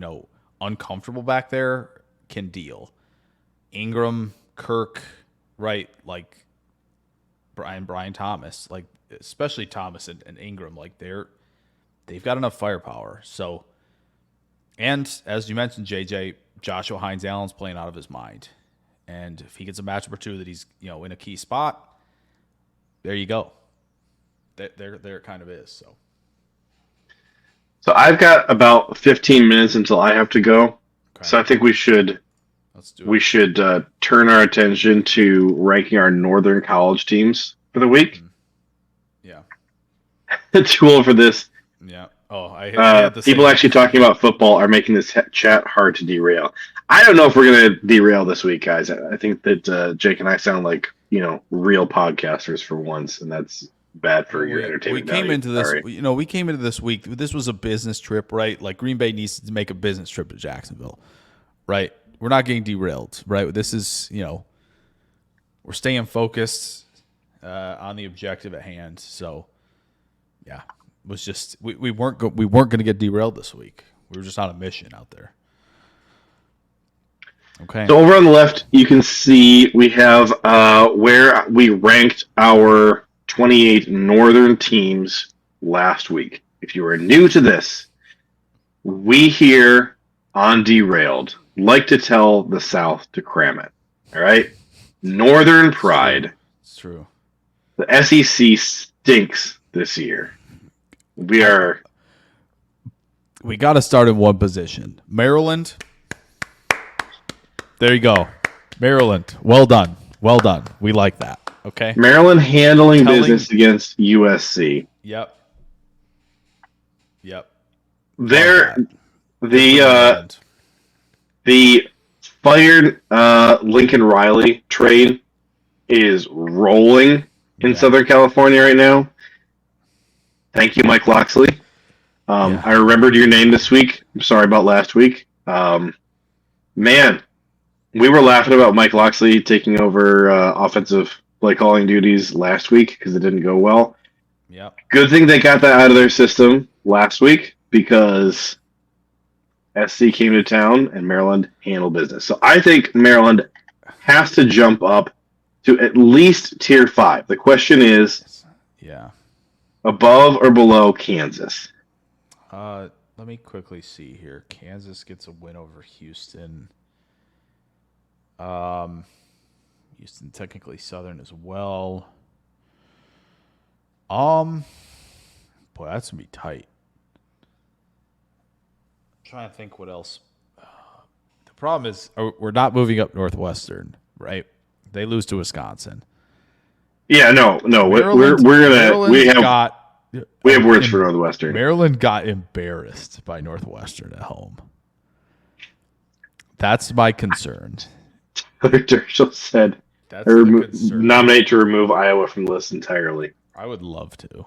uncomfortable back there, can deal. Ingram, Kirk, right, like Brian Thomas, like especially Thomas and Ingram, like they've got enough firepower. So, and as you mentioned, JJ, Joshua Hines Allen's playing out of his mind. And if he gets a matchup or two that he's, in a key spot, there you go. There it kind of is. So I've got about 15 minutes until I have to go. Okay. So I think we should turn our attention to ranking our Northern College teams for the week. Yeah. The tool for this. Yeah. Oh, I had the people actually talking about football are making this chat hard to derail. I don't know if we're going to derail this week, guys. I think that Jake and I sound like real podcasters for once, and that's bad for your entertainment. We came into this week. This was a business trip, right? Like Green Bay needs to make a business trip to Jacksonville, right? We're not getting derailed, right? This is we're staying focused on the objective at hand. So yeah. Was just we weren't going to get derailed this week. We were just on a mission out there. Okay. So over on the left, you can see we have where we ranked our 28 Northern teams last week. If you are new to this, we here on Derailed like to tell the South to cram it. All right, Northern pride. It's true. The SEC stinks this year. We got to start in one position. Maryland. There you go. Maryland. Well done. Well done. We like that. Okay. Maryland handling business against USC. Yep. The fired Lincoln Riley trade is rolling in Southern California right now. Thank you, Mike Loxley. I remembered your name this week. I'm sorry about last week. Man, we were laughing about Mike Loxley taking over offensive play calling duties last week because it didn't go well. Yep. Good thing they got that out of their system last week because SC came to town and Maryland handled business. So I think Maryland has to jump up to at least tier 5. The question is, above or below Kansas? Let me quickly see here. Kansas gets a win over Houston. Houston technically Southern as well. Boy, that's gonna be tight. I'm trying to think what else. The problem is we're not moving up Northwestern, right? They lose to Wisconsin. Yeah, no. Maryland, we have words for Northwestern. Maryland got embarrassed by Northwestern at home. That's my concern. Dershel said nominate to remove Iowa from the list entirely. I would love to.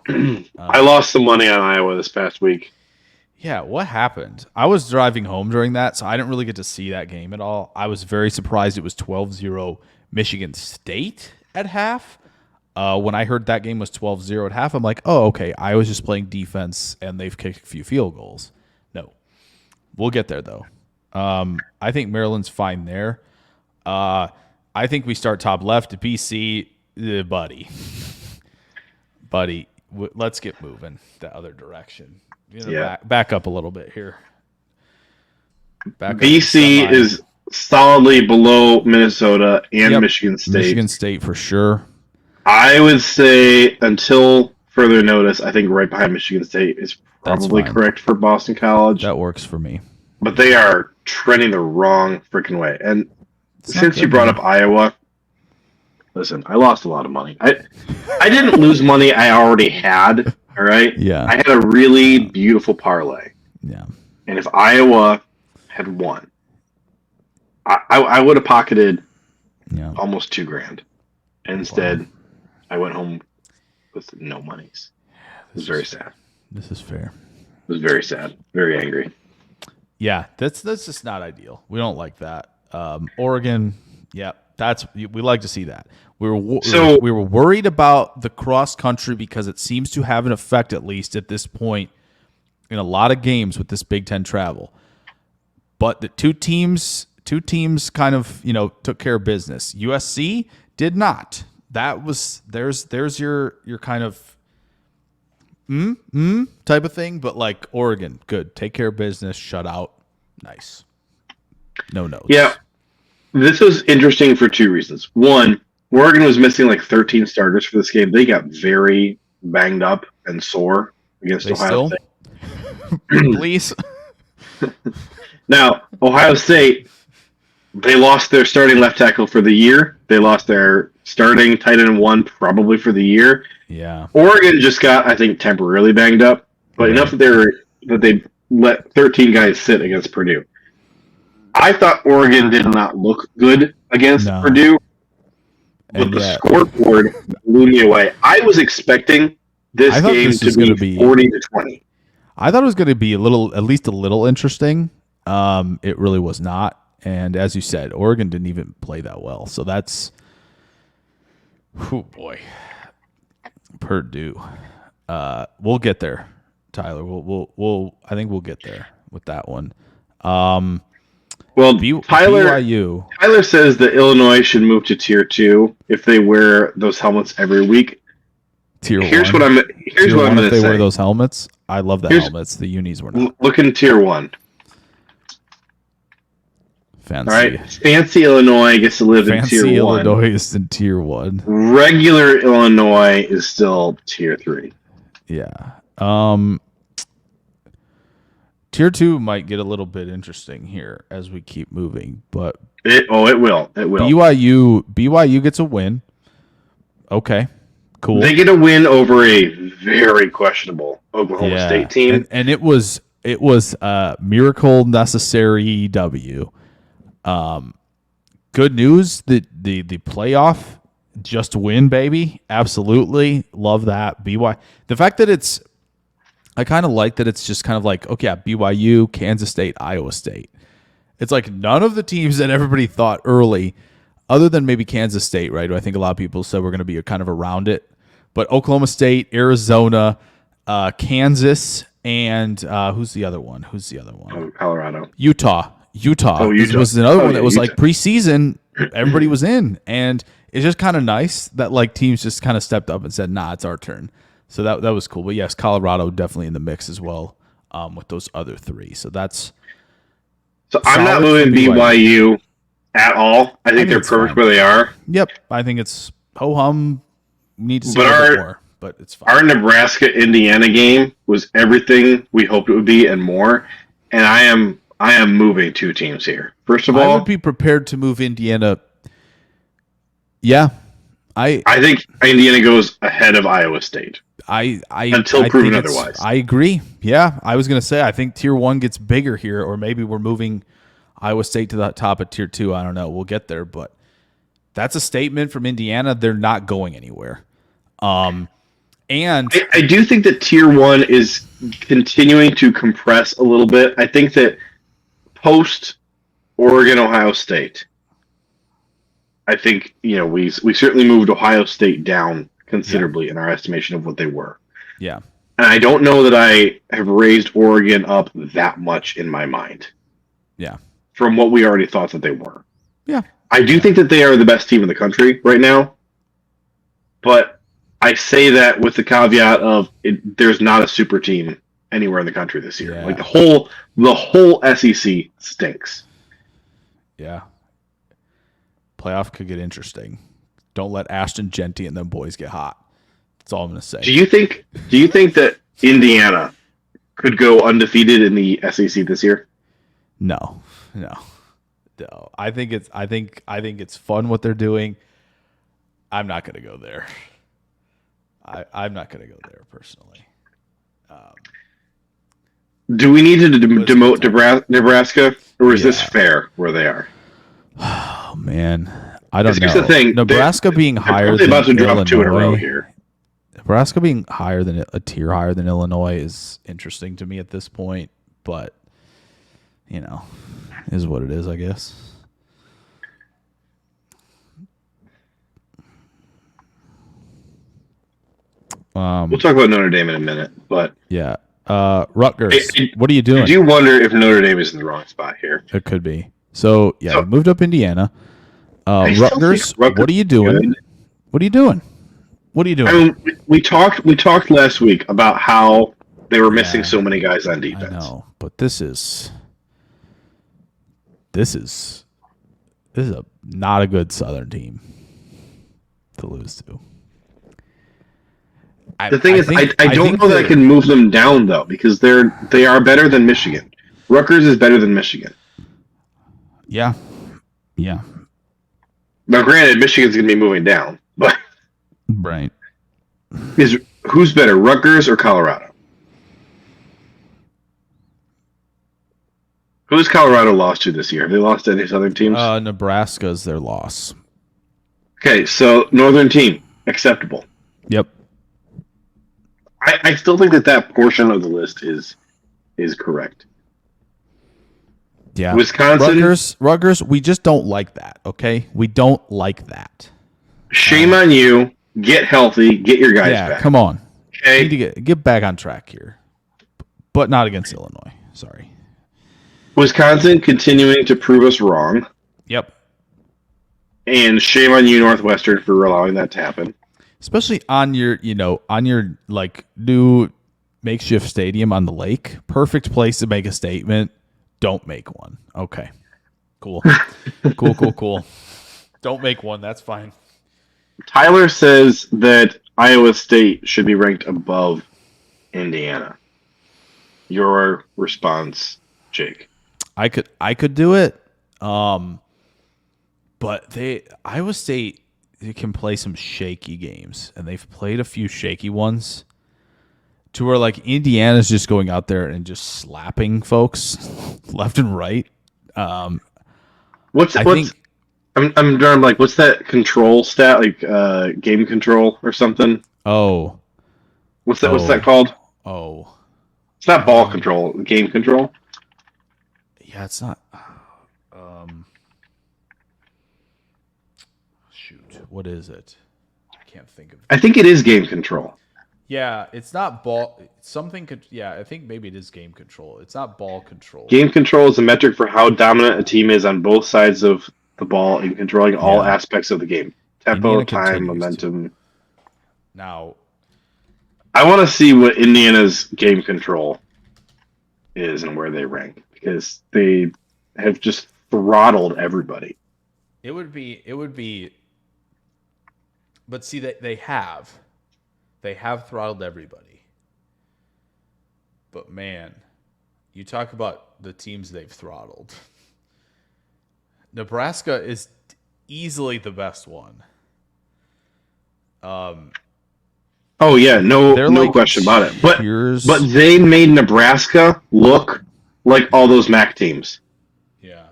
I lost some money on Iowa this past week. Yeah, what happened? I was driving home during that, so I didn't really get to see that game at all. I was very surprised it was 12-0 Michigan State at half. When I heard that game was 12-0 at half, I'm like, oh, okay, Iowa's just playing defense, and they've kicked a few field goals. No. We'll get there, though. I think Maryland's fine there. I think we start top left. BC, buddy. Let's get moving the other direction. Back up a little bit here. BC is solidly below Minnesota and Michigan State. Michigan State for sure. I would say until further notice, I think right behind Michigan State is probably correct for Boston College. That works for me. But they are trending the wrong freaking way. And since you brought up Iowa, listen, I lost a lot of money. I didn't lose money I already had, all right? Yeah. I had a really beautiful parlay. Yeah. And if Iowa had won, I would have pocketed almost $2,000. Instead, I went home with no monies. It was very sad. This is fair. It was very sad. Very angry. Yeah, that's just not ideal. We don't like that. Oregon, we like to see that. We were worried about the cross country because it seems to have an effect, at least at this point, in a lot of games with this Big Ten travel. But the two teams kind of took care of business. USC did not. That was there's your kind of type of thing, but like Oregon, good. Take care of business, shut out. Nice. No notes. Yeah. This was interesting for two reasons. One, Oregon was missing like 13 starters for this game. They got very banged up and sore against They Ohio still, State. please. Now, Ohio State, they lost their starting left tackle for the year. They lost their starting tight end one probably for the year. Yeah. Oregon just got, I think, temporarily banged up, but enough that they let 13 guys sit against Purdue. I thought Oregon did not look good against Purdue, but the scoreboard blew me away. I was expecting this game to be 40-20. I thought it was going to be at least a little interesting. It really was not. And as you said, Oregon didn't even play that well. So that's, oh boy, Purdue. We'll get there, Tyler. I think we'll get there with that one. Well, BYU. Tyler says that Illinois should move to Tier 2 if they wear those helmets every week. Here's what I'm going to say. If they wear those helmets, I love the helmets. The unis were not. Look in Tier 1. Fancy. All right. Fancy Illinois gets to live in Tier 1. Fancy Illinois is in Tier 1. Regular Illinois is still Tier 3. Yeah. Tier 2 might get a little bit interesting here as we keep moving, but it will. BYU gets a win. Okay, cool. They get a win over a very questionable Oklahoma State team, and it was a miracle necessary W. Good news that the playoff just win, baby. Absolutely love that. The fact that I kind of like that it's just kind of like, okay, BYU, Kansas State, Iowa State. It's like none of the teams that everybody thought early, other than maybe Kansas State, right? I think a lot of people said we're going to be kind of around it. But Oklahoma State, Arizona, Kansas, and who's the other one? Colorado. Utah. Was another one that was like preseason. Everybody was in. And it's just kind of nice that like teams just kind of stepped up and said, nah, it's our turn. So that was cool. But yes, Colorado definitely in the mix as well with those other three. So that's. So I'm not moving BYU at all. I think they're perfect where they are. Yep. I think it's ho-hum. We need to see a bit more, but it's fine. Our Nebraska-Indiana game was everything we hoped it would be and more. And I am moving two teams here. First of all, I would be prepared to move Indiana. Yeah. I think Indiana goes ahead of Iowa State. Until proven otherwise. I agree. Yeah, I was going to say I think Tier 1 gets bigger here, or maybe we're moving Iowa State to the top of Tier 2. I don't know. We'll get there, but that's a statement from Indiana. They're not going anywhere. And I do think that Tier 1 is continuing to compress a little bit. I think that post Oregon, Ohio State, I think we certainly moved Ohio State down considerably in our estimation of what they were. Yeah. And I don't know that I have raised Oregon up that much in my mind. Yeah. From what we already thought that they were. Yeah. I do think that they are the best team in the country right now. But I say that with the caveat of there's not a super team anywhere in the country this year. Yeah. Like the whole SEC stinks. Yeah. Playoff could get interesting. Don't let Ashton Genty and them boys get hot. That's all I'm going to say. Do you think that Indiana could go undefeated in the SEC this year? No. I think it's fun what they're doing. I'm not going to go there. I'm not going to go there personally. Do we need to demote Nebraska, or is this fair where they are? Oh man, I don't know. Here's the thing: Nebraska being higher than about to drop Illinois, 2 in a row here. Nebraska being a tier higher than Illinois is interesting to me at this point, but is what it is, I guess. We'll talk about Notre Dame in a minute, but yeah, Rutgers. What are you doing? I do wonder if Notre Dame is in the wrong spot here. It could be. So we moved up Indiana. Rutgers. What are you doing? Good. What are you doing? I mean, we talked last week about how they were missing so many guys on defense. I know, but this is This is not a good Southern team to lose to. The thing is, I don't know that I can move them down though, because they are better than Michigan. Rutgers is better than Michigan. Yeah. Now, granted, Michigan's going to be moving down, but right. Who's better, Rutgers or Colorado? Who's Colorado lost to this year? Have they lost to any Southern teams? Nebraska is their loss. Okay, so Northern team, acceptable. Yep. I still think that portion of the list is correct. Yeah. Wisconsin. Rutgers, we just don't like that, okay? We don't like that. Shame on you. Get healthy. Get your guys back. Yeah, come on. Okay. We need to get back on track here. But not against Illinois. Sorry. Wisconsin continuing to prove us wrong. Yep. And shame on you, Northwestern, for allowing that to happen. Especially on your like new makeshift stadium on the lake. Perfect place to make a statement. Don't make one. Okay. Cool. Cool. Don't make one. That's fine. Tyler says that Iowa State should be ranked above Indiana. Your response, Jake? I could do it. But Iowa State can play some shaky games, and they've played a few shaky ones to where like Indiana's just going out there and just slapping folks left and right. I'm what's like, what's that control stat, like game control or something? Oh. What's that called? Oh. It's not ball control, game control. Yeah, it's not. Shoot, what is it? I can't think of it. I think it is game control. Yeah, it's not ball. Something could. Yeah, I think maybe it is game control. It's not ball control. Game control is a metric for how dominant a team is on both sides of the ball in controlling all aspects of the game: tempo, Indiana time, momentum. Now, I want to see what Indiana's game control is and where they rank, because they have just throttled everybody. It would be. But see, they have throttled everybody. But man, you talk about the teams they've throttled. Nebraska is easily the best one. Oh yeah, no like question about it. But they made Nebraska look like all those MAC teams. Yeah.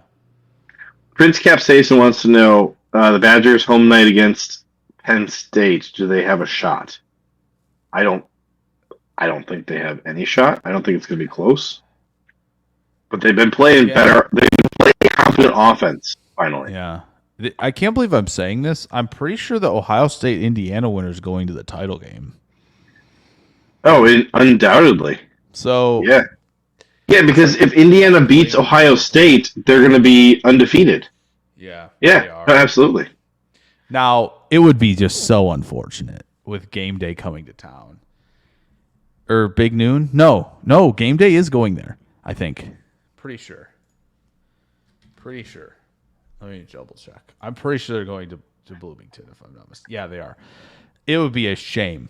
Prince Capsaicin wants to know the Badgers' home night against Penn State. Do they have a shot? I don't think they have any shot. I don't think it's going to be close. But they've been playing better. They've been playing confident offense finally. Yeah. I can't believe I'm saying this. I'm pretty sure the Ohio State Indiana winner is going to the title game. Oh, undoubtedly. So yeah, because if Indiana beats Ohio State, they're going to be undefeated. Yeah, absolutely. Now it would be just so unfortunate with game day coming to town or Big Noon. No, game day is going there. I think. Pretty sure. Let me double check. I'm pretty sure they're going to Bloomington, if I'm not mistaken. Yeah, they are. It would be a shame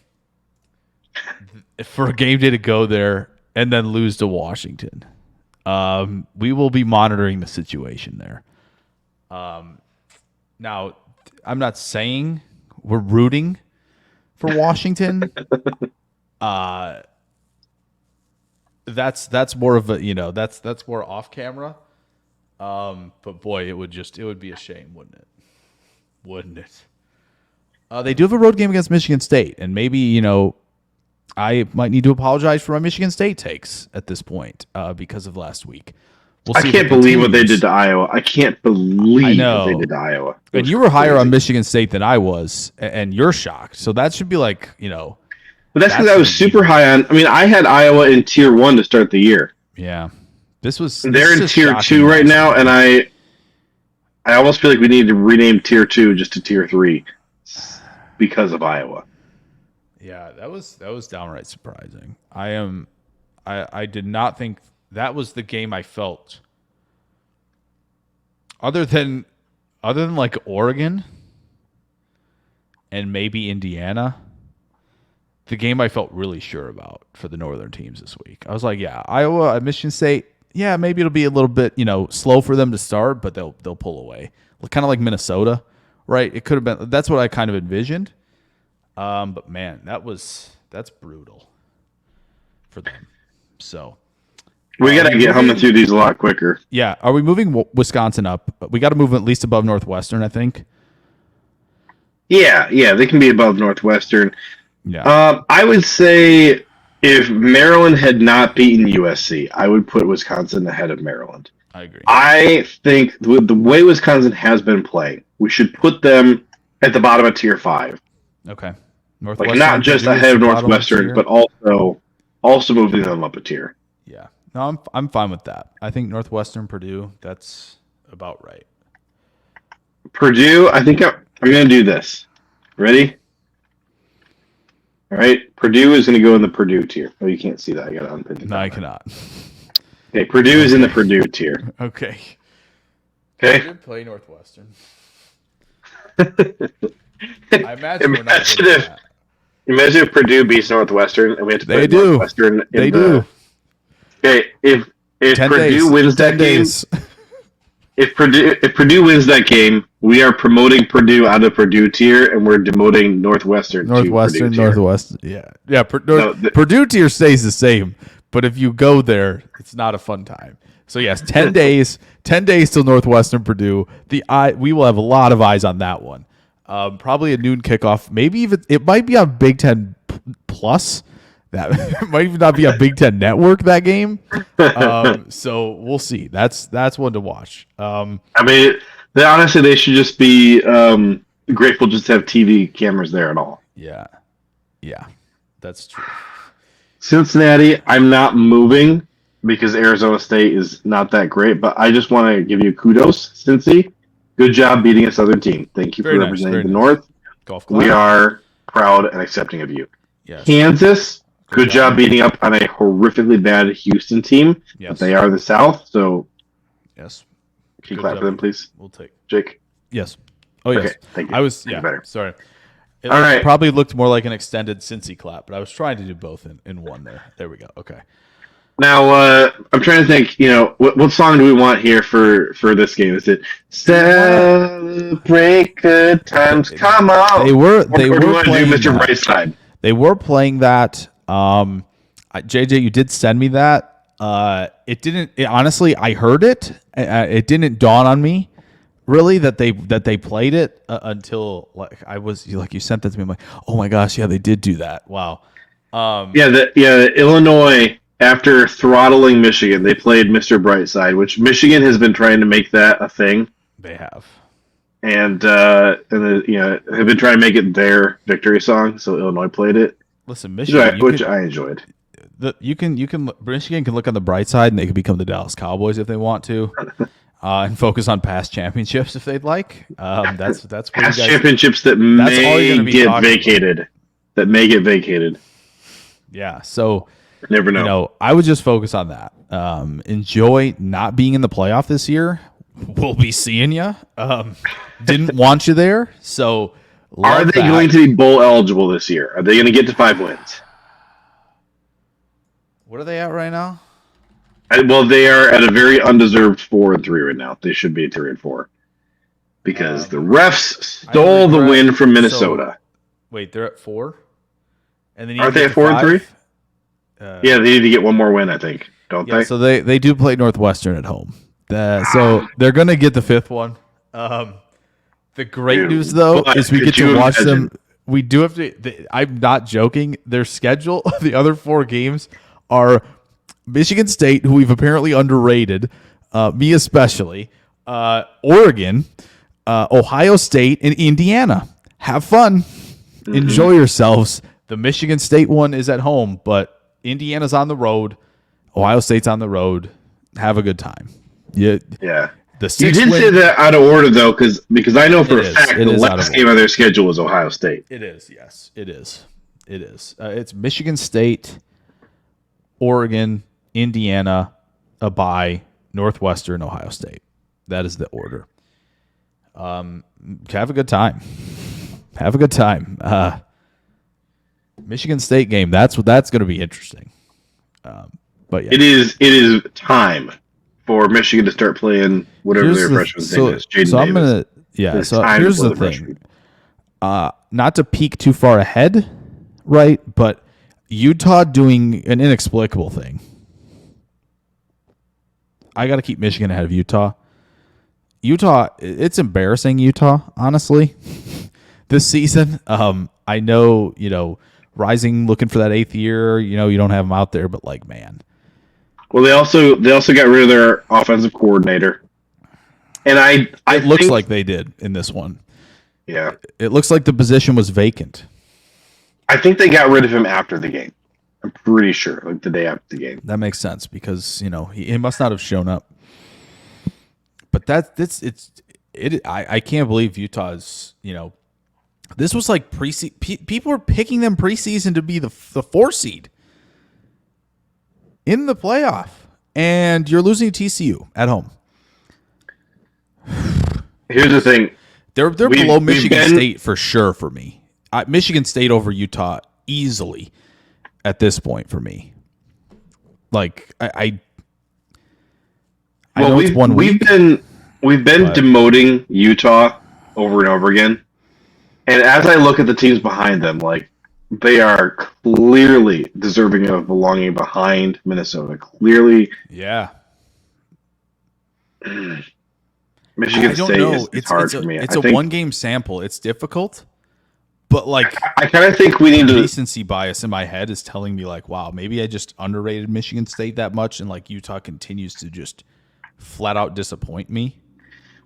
for a game day to go there and then lose to Washington. We will be monitoring the situation there. Now, I'm not saying we're rooting for Washington. That's more of a that's more off camera. But boy, it would be a shame, wouldn't it? They do have a road game against Michigan State, and maybe I might need to apologize for my Michigan State takes at this point because of last week. I can't believe what they did to Iowa. I can't believe what they did to Iowa. And you were higher on Michigan State than I was, and you're shocked. So that should be like, But that's because I was super high on. I mean, I had Iowa in Tier 1 to start the year. Yeah. They're in Tier 2 right now, and I almost feel like we need to rename Tier 2 just to Tier 3 because of Iowa. Yeah, that was downright surprising. I did not think that was the game I felt. Other than other than like Oregon and maybe Indiana, the game I felt really sure about for the northern teams this week. I was like, yeah, Iowa at Michigan State, yeah, maybe it'll be a little bit, slow for them to start, but they'll pull away. Kind of like Minnesota, right? It could have been. That's what I kind of envisioned. But man, that's brutal for them. So we got to get humming through these a lot quicker. Yeah, are we moving Wisconsin up? We got to move at least above Northwestern, I think. Yeah, they can be above Northwestern. Yeah. I would say if Maryland had not beaten USC, I would put Wisconsin ahead of Maryland. I agree. I think with the way Wisconsin has been playing, we should put them at the bottom of Tier 5. Okay. Like not just ahead of Northwestern, but also moving them up a tier. Yeah. No, I'm fine with that. I think Northwestern, Purdue, that's about right. Purdue, I think I'm going to do this. Ready? All right. Purdue is going to go in the Purdue tier. Oh, you can't see that. I got to unpin it. No, I cannot. Okay, Purdue is in the Purdue tier. Okay. Okay. Purdue play Northwestern. I imagine we're not doing that. Imagine if Purdue beats Northwestern and we have to play Northwestern. They do. Okay, if Purdue wins that game, if Purdue wins that game, we are promoting Purdue out of Purdue tier and we're demoting Northwestern to Purdue tier. Northwestern. Yeah. Purdue tier stays the same, but if you go there, it's not a fun time. So yes, 10 days till Northwestern Purdue. We will have a lot of eyes on that one. Probably a noon kickoff. Maybe even it might be on Big Ten Plus. That it might even not be on Big Ten Network that game. So we'll see. That's one to watch. I mean, honestly, they should just be grateful just to have TV cameras there at all. Yeah, that's true. Cincinnati, I'm not moving because Arizona State is not that great, but I just want to give you kudos, Cincy. Good job beating a Southern team. Thank you for representing the North. Golf club. We are proud and accepting of you. Yes. Kansas, good job beating up on a horrifically bad Houston team. Yes. But they are the South, so yes. Can you clap for them, please? We'll take Jake. Yes. Oh yes. Okay, thank you. I was better. Sorry. It all right. Probably looked more like an extended Cincy clap, but I was trying to do both in one there. There we go. Okay. Now, I'm trying to think, what song do we want here for this game? Is it Celebrate Good Times, Come On? They were playing Mr. Brightside. They were playing that. JJ, you did send me that. Honestly, I heard it. It didn't dawn on me really that they played it until you sent that to me. I'm like, oh my gosh, yeah, they did do that. Wow. Illinois, after throttling Michigan, they played Mr. Brightside, which Michigan has been trying to make that a thing. They have, and have been trying to make it their victory song. So Illinois played it. Listen, Michigan, which I enjoyed. Michigan can look on the bright side, and they could become the Dallas Cowboys if they want to, and focus on past championships if they'd like. That's past championships that may get vacated. That may get vacated. Yeah. So. Never know. I would just focus on that. Enjoy not being in the playoff this year. We'll be seeing you. Didn't want you there. So, are they going to be bowl eligible this year? Are they going to get to 5 wins? What are they at right now? Well, they are at a very undeserved 4-3 right now. They should be at 3-4 because the refs stole the win from Minnesota. Wait, they're at 4, and then aren't they at 4-3? Yeah, they need to get one more win, I think, don't they? So they do play Northwestern at home. So they're going to get the 5th one. The great news, though, is we get to watch them. We do have to. I'm not joking. Their schedule, the other 4 games, are Michigan State, who we've apparently underrated, me especially, Oregon, Ohio State, and Indiana. Have fun. Mm-hmm. Enjoy yourselves. The Michigan State one is at home, but Indiana's on the road. Ohio State's on the road. Have a good time. Yeah. You did say that out of order, though, because I know for a fact the last game on their schedule was Ohio State. It is, yes. It is. It's Michigan State, Oregon, Indiana, a bye, Northwestern, Ohio State. That is the order. Have a good time. Have a good time. Michigan State game. That's going to be interesting. But yeah, it is time for Michigan to start playing whatever their freshman's name is. Jaden I'm Davis. gonna It's So time here's for the thing. freshman. Not to peek too far ahead, right? But Utah doing an inexplicable thing. I got to keep Michigan ahead of Utah. It's embarrassing, Utah, honestly, this season. I know, Rising looking for that 8th year, you don't have them out there, but like, man. Well, they also got rid of their offensive coordinator. And it looks like they did in this one. Yeah. It looks like the position was vacant. I think they got rid of him after the game. I'm pretty sure, like the day after the game. That makes sense because, he must not have shown up. But I can't believe Utah's, this was like preseason. People were picking them preseason to be the 4 seed in the playoff, and you're losing to TCU at home. Here's the thing. They're below Michigan State for sure for me. Michigan State over Utah easily at this point for me. Like I know it's 1 week. We've been demoting Utah over and over again. And as I look at the teams behind them, like they are clearly deserving of belonging behind Minnesota. Clearly. Yeah. Michigan State is hard for me. It's a 1-game sample. It's difficult. But like I kind of think we need to recency bias in my head is telling me like, wow, maybe I just underrated Michigan State that much, and like Utah continues to just flat out disappoint me.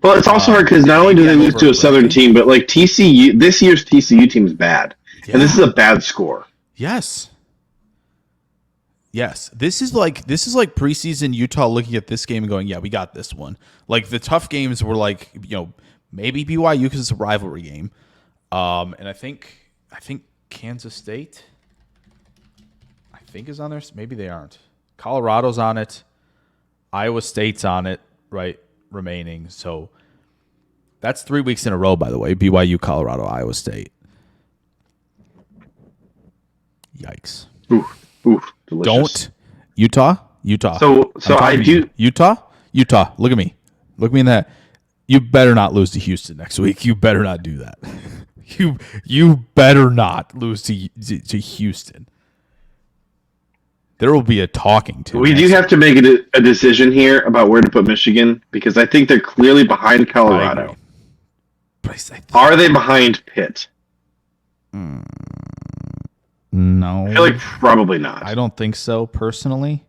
Well, it's also hard because not only do they lose to a Southern team, but like TCU, this year's TCU team is bad, and this is a bad score. Yes. This is like preseason Utah looking at this game and going, yeah, we got this one. Like the tough games were like, maybe BYU because it's a rivalry game. And I think Kansas State, is on there. Maybe they aren't. Colorado's on it. Iowa State's on it, right? Remaining. So that's 3 weeks in a row, by the way. BYU, Colorado, Iowa State. Yikes. Ooh, delicious. Don't. Utah. So I do. Utah. Look at me. Look me in that. You better not lose to Houston next week. You better not do that. You better not lose to Houston. There will be a talking to. We do have to make a decision here about where to put Michigan because I think they're clearly behind Colorado. Are they behind Pitt? No. I feel like probably not. I don't think so, personally.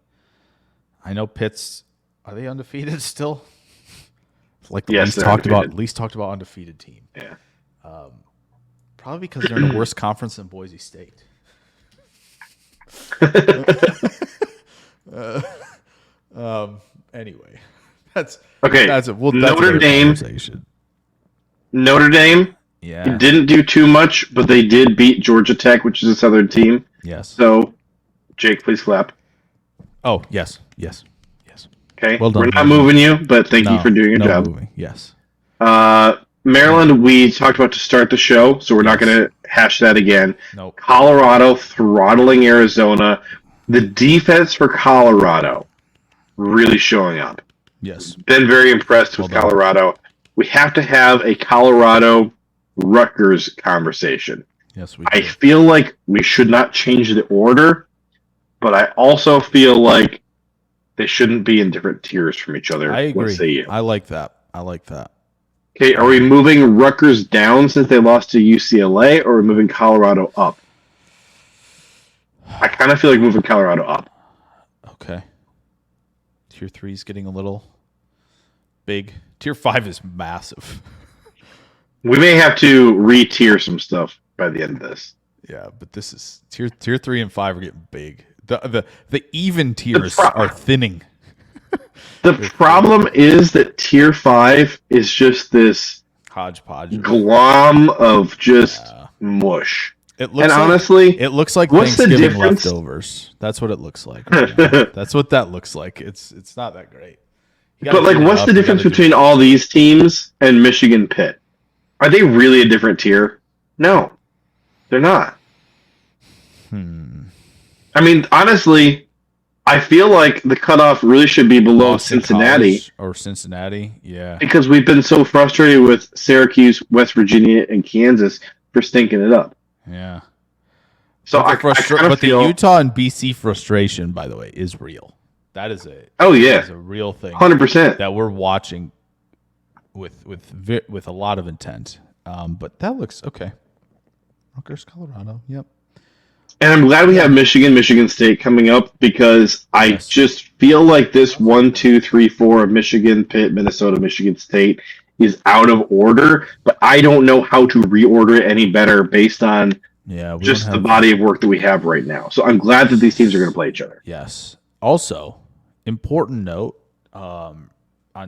I know Pitt's. Are they undefeated still? It's like the least talked about undefeated team. Yeah. Probably because they're in a worse conference than Boise State. Anyway, that's okay. That's it. Notre Dame. Yeah. Didn't do too much, but they did beat Georgia Tech, which is a Southern team. Yes. So, Jake, please clap. Oh, yes. Okay. Well done. We're not moving you, but thank you for doing your job. Moving. Yes. Maryland, we talked about to start the show, so we're not going to hash that again. Nope. Colorado throttling Arizona. The defense for Colorado really showing up. Yes. Been very impressed with Colorado. We have to have a Colorado Rutgers conversation. Yes, I feel like we should not change the order, but I also feel like they shouldn't be in different tiers from each other. I agree. Let's say you. I like that. Okay, are we moving Rutgers down since they lost to UCLA, or are we moving Colorado up? I kind of feel like moving Colorado up. Okay. Tier 3 is getting a little big. Tier 5 is massive. We may have to re-tier some stuff by the end of this. Yeah, but this is tier 3 and 5 are getting big. The even tiers are thinning. The problem is that tier 5 is just this hodgepodge glom of just mush. Honestly, it looks like what's Thanksgiving the difference? Leftovers. That's what it looks like. Right now. That's what that looks like. It's not that great. But like, what's the difference between all these teams and Michigan Pitt? Are they really a different tier? No, they're not. I mean, honestly, I feel like the cutoff really should be below Boston Cincinnati. College or Cincinnati, yeah. Because we've been so frustrated with Syracuse, West Virginia, and Kansas for stinking it up. Yeah. So but the Utah and BC frustration, by the way, is real. That is a real thing. 100% that we're watching with a lot of intent. But that looks okay. Rutgers, Colorado. Yep. And I'm glad we have Michigan State coming up because I just feel like this 1, 2, 3, 4 of Michigan, Pitt, Minnesota, Michigan State is out of order, but I don't know how to reorder it any better based on just the body of work that we have right now. So I'm glad that these teams are going to play each other. Yes. Also, important note on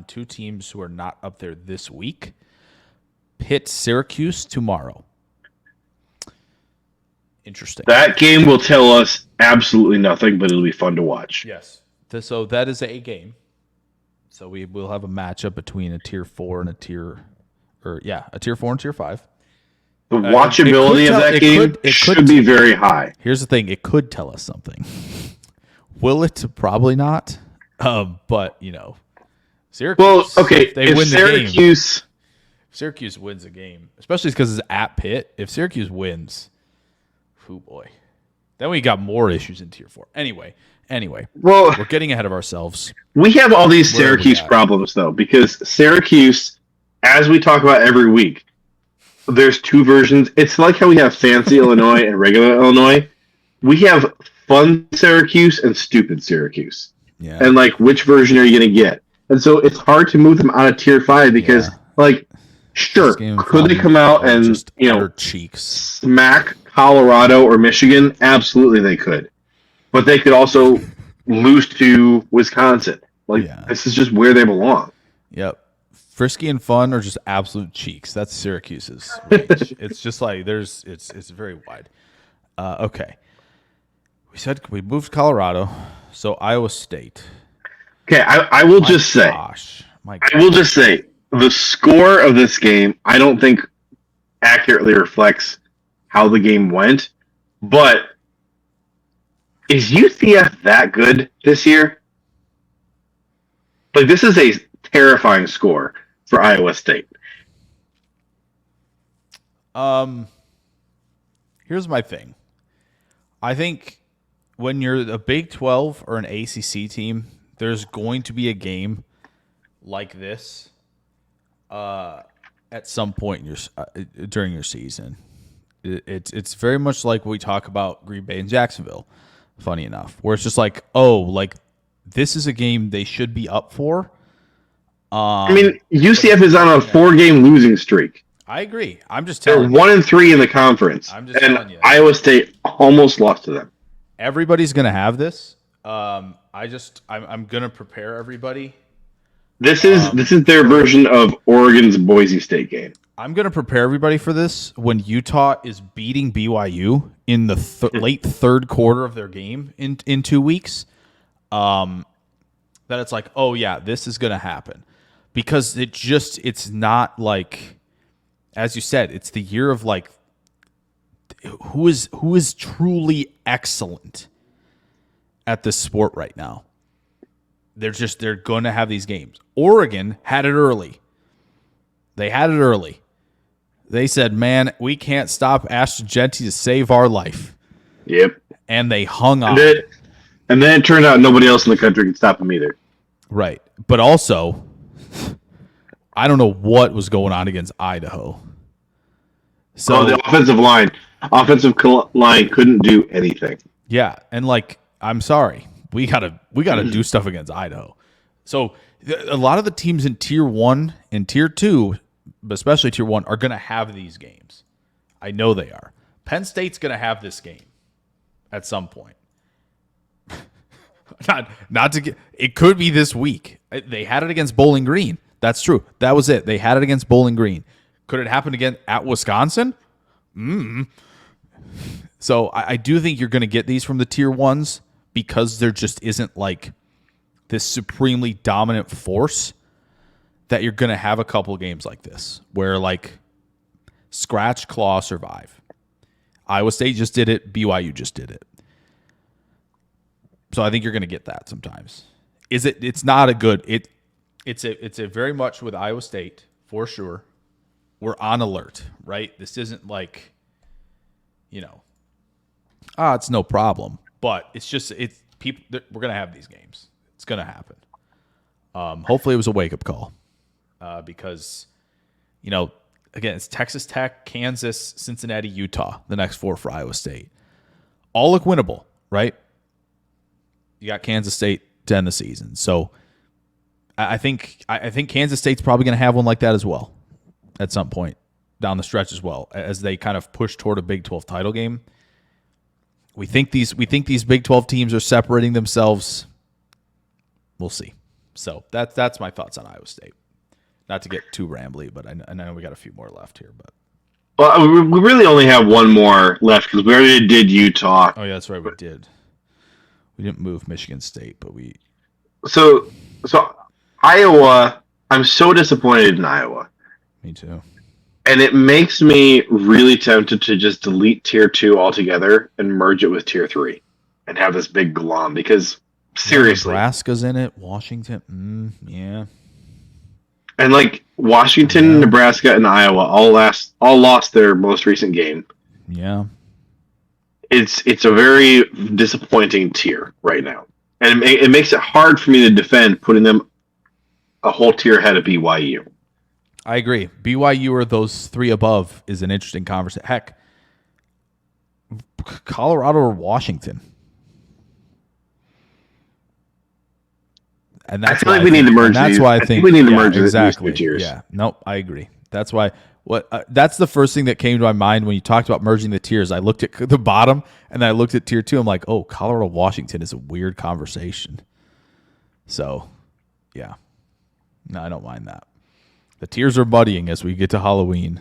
two teams who are not up there this week. Pitt, Syracuse tomorrow. Interesting. That game will tell us absolutely nothing, but it'll be fun to watch. Yes. So that is a game. So we will have a matchup between a tier 4 and a tier 4 and tier 5. The watchability of that game should be very high. Here's the thing. It could tell us something. Will it? Probably not. But, Syracuse. Well, okay. If they win Syracuse, the game. Syracuse wins a game, especially because it's at Pitt. If Syracuse wins, oh boy. Then we got more issues in tier 4. Anyway, well, we're getting ahead of ourselves. We have all these Syracuse problems, though, because Syracuse, as we talk about every week, there's two versions. It's like how we have fancy Illinois and regular Illinois. We have fun Syracuse and stupid Syracuse. Yeah. And, which version are you going to get? And so it's hard to move them out of tier 5 because, sure, could they come out and, cheeks smack Colorado or Michigan? Absolutely they could. But they could also lose to Wisconsin. This is just where they belong. Yep. Frisky and fun are just absolute cheeks. That's Syracuse's range. It's just it's very wide. Okay. We said we moved Colorado, so Iowa State. Okay, I will just say. I will just say the score of this game I don't think accurately reflects how the game went, but is UCF that good this year? This is a terrifying score for Iowa State. Here's my thing. I think when you're a Big 12 or an ACC team, there's going to be a game like this at some point during your season. It's very much like we talk about Green Bay and Jacksonville, funny enough, where it's just this is a game they should be up for. UCF is on a 4-game losing streak. I agree. I'm just telling you. They're 1-3 in the conference. I'm just telling you. Iowa State almost lost to them. Everybody's going to have this. I'm going to prepare everybody. This is their version of Oregon's Boise State game. I'm going to prepare everybody for this when Utah is beating BYU in the late third quarter of their game in 2 weeks. That it's oh yeah, this is going to happen. Because it's not as you said, it's the year of who is truly excellent at this sport right now. They're going to have these games. Oregon had it early. They had it early. They said, "Man, we can't stop Ashton Genty to save our life." Yep. And they hung on. And then it turned out nobody else in the country could stop them either. Right. But also, I don't know what was going on against Idaho. So the offensive line couldn't do anything. Yeah, and I'm sorry, we gotta do stuff against Idaho. So a lot of the teams in Tier 1 and Tier 2, but especially Tier 1, are gonna have these games. I know they are. Penn State's gonna have this game at some point. Not to get. It could be this week. They had it against Bowling Green. That's true. That was it. They had it against Bowling Green. Could it happen again at Wisconsin? So I do think you're going to get these from the Tier 1s because there just isn't this supremely dominant force, that you're going to have a couple games like this where like scratch, claw, survive. Iowa State just did it. BYU just did it. So I think you're going to get that sometimes. It's not a good. It's a very much with Iowa State for sure. We're on alert, right? This isn't like, it's no problem. But it's just people. We're going to have these games. It's going to happen. Hopefully it was a wake up call. Because, again, it's Texas Tech, Kansas, Cincinnati, Utah, the next 4 for Iowa State. All look winnable, right? You got Kansas State to end the season. So I think Kansas State's probably going to have one like that as well at some point down the stretch as well, as they kind of push toward a Big 12 title game. We think these Big 12 teams are separating themselves. We'll see. So that's my thoughts on Iowa State. Not to get too rambly, but I know we got a few more left here. But we really only have one more left because we already did Utah. Oh yeah, that's right, we did. We didn't move Michigan State, but we. So Iowa, I'm so disappointed in Iowa. Me too. And it makes me really tempted to just delete Tier 2 altogether and merge it with Tier 3 and have this big glom because seriously, Nebraska's in it. Washington, yeah. And like Washington, Nebraska, and Iowa all lost their most recent game. Yeah, it's a very disappointing tier right now, and it makes it hard for me to defend putting them a whole tier ahead of BYU. I agree. BYU or those 3 above is an interesting conversation. Heck, Colorado or Washington. And that's why we need to merge. That's why I think we need to merge exactly. These 2 tiers. Yeah, nope, I agree. That's why. That's the first thing that came to my mind when you talked about merging the tiers. I looked at the bottom and then I looked at Tier 2. I'm like, oh, Colorado Washington is a weird conversation. So, yeah, no, I don't mind that. The tiers are buddying as we get to Halloween.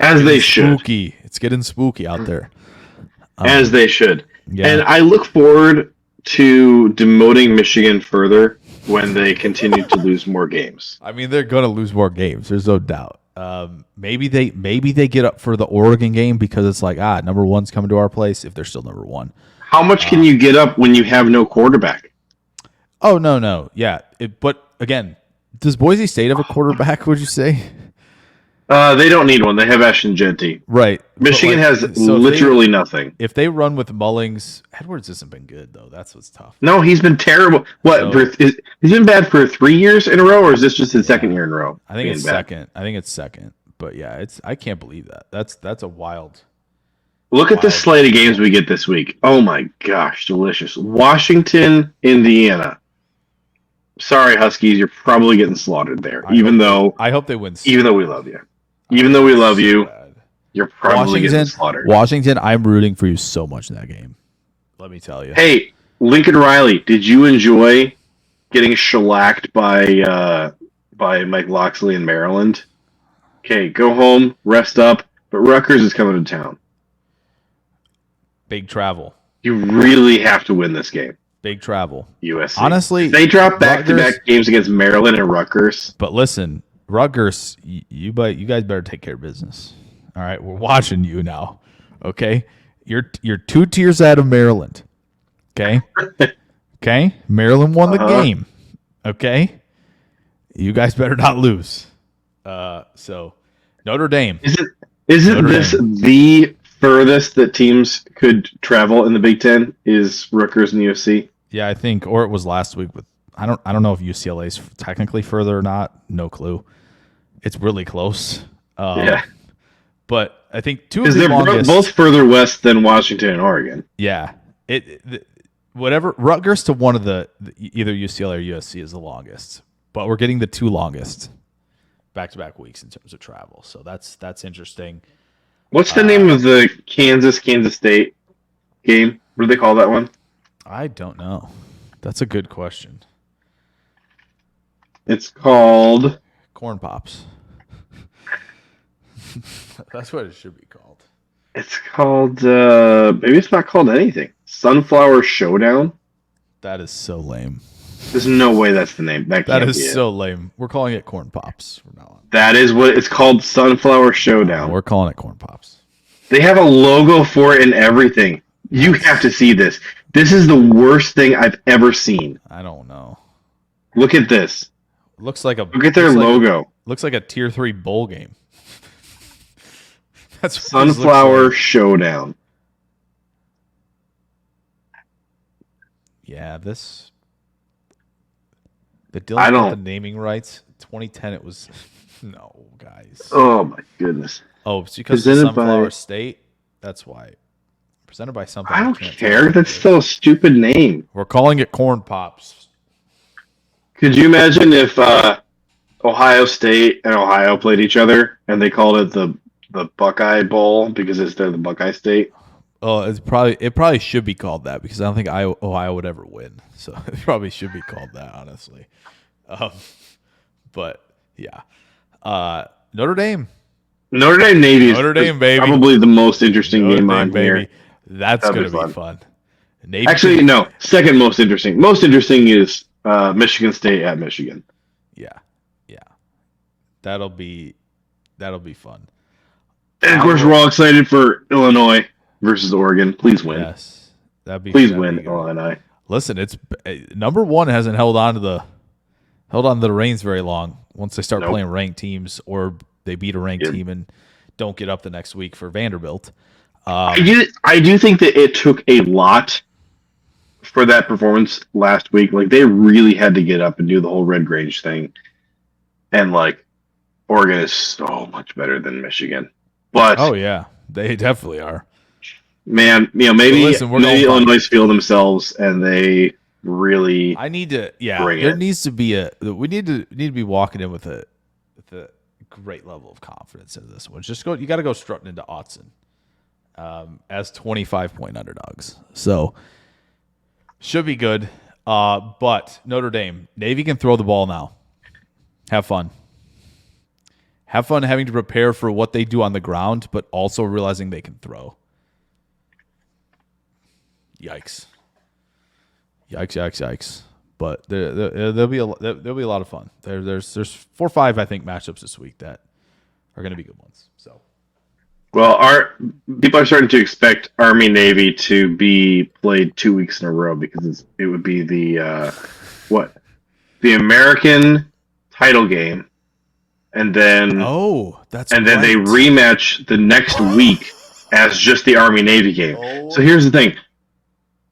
As they should. Spooky. It's getting spooky out there. As they should. Yeah. And I look forward to demoting Michigan further when they continue to lose more games. I mean, they're going to lose more games. There's no doubt. Maybe they get up for the Oregon game because it's like, number 1's coming to our place if they're still number 1. How much can you get up when you have no quarterback? Oh, no. Yeah. But again, does Boise State have a quarterback, would you say? They don't need one. They have Ashton Genty. Right. Michigan has literally nothing. If they run with Mullings, Edwards hasn't been good, though. That's what's tough. No, he's been terrible. He's been bad for 3 years in a row, or is this just his second year in a row? I think it's second. I think it's second. But yeah, I can't believe that. That's a wild. Look at the slate of games we get this week. Oh my gosh, delicious. Washington, Indiana. Sorry, Huskies, you're probably getting slaughtered there. I hope they win. Even though we love you. Even though we love you, you're probably getting slaughtered. Washington, I'm rooting for you so much in that game. Let me tell you. Hey, Lincoln Riley, did you enjoy getting shellacked by Mike Loxley in Maryland? Okay, go home, rest up, but Rutgers is coming to town. Big travel. You really have to win this game. Big travel. USC. Honestly, if they drop back-to-back games against Maryland and Rutgers. But listen, Rutgers, you guys better take care of business. All right, we're watching you now. Okay, you're 2 tiers out of Maryland. Okay, okay. Maryland won the game. Okay, you guys better not lose. So Notre Dame. Isn't this the furthest that teams could travel in the Big Ten? Is Rutgers and USC? Yeah, I think, or it was last week with. I don't know if UCLA is technically further or not. No clue. It's really close. Yeah. But I think 2 of the longest. They're both further west than Washington and Oregon. Yeah. Whatever. Rutgers to one of the either UCLA or USC is the longest. But we're getting the 2 longest back-to-back weeks in terms of travel. So that's interesting. What's the name of the Kansas State game? What do they call that one? I don't know. That's a good question. It's called Corn Pops. That's what it should be called. It's called maybe it's not called anything. Sunflower Showdown. That is so lame. There's no way that's the name. That That can't is be so lame. We're calling it Corn Pops from now on. That is what it's called, Sunflower Showdown. We're calling it Corn Pops. They have a logo for it and everything. You have to see this. This is the worst thing I've ever seen. I don't know. Look at this. Looks like a Look at their logo. Looks like a tier 3 bowl game. That's what Sunflower Showdown. Yeah, this. The Dylan got the naming rights. 2010, it was. No, guys. Oh my goodness. Oh, it's because of Sunflower State. That's why. Presented by something. I don't care. That's still a stupid name. We're calling it Corn Pops. Could you imagine if Ohio State and Ohio played each other and they called it the Buckeye Bowl because they're the Buckeye State? Oh, it probably should be called that because I don't think Ohio would ever win. So it probably should be called that, honestly. But yeah, Notre Dame Navy is baby. Probably the most interesting game on baby. here. That's going to be fun. Navy Actually, no. Second most interesting. Most interesting is Michigan State at Michigan. Yeah. That'll be fun. And of course, we're all excited for Illinois versus Oregon. Please win. Yes, Please win, Illinois. Listen, it's number one hasn't held on to the reins very long. Once they start playing ranked teams, or they beat a ranked team and don't get up the next week for Vanderbilt. I do think that it took a lot for that performance last week. Like they really had to get up and do the whole Red Grange thing, and like Oregon is so much better than Michigan. But oh yeah, they definitely are. Man, maybe Illinois feel themselves and they really. I need to. Yeah, there needs to be we need to be walking in with a great level of confidence in this one. Just go. You got to go strutting into Autzen as 25-point underdogs. So should be good. But Notre Dame, Navy can throw the ball now. Have fun. Have fun having to prepare for what they do on the ground, but also realizing they can throw. Yikes! But there'll be a lot of fun. There's 4 or 5 I think matchups this week that are going to be good ones. So, well, people are starting to expect Army Navy to be played 2 weeks in a row because it would be the American title game. And then then they rematch the next week as just the Army Navy game. So here's the thing.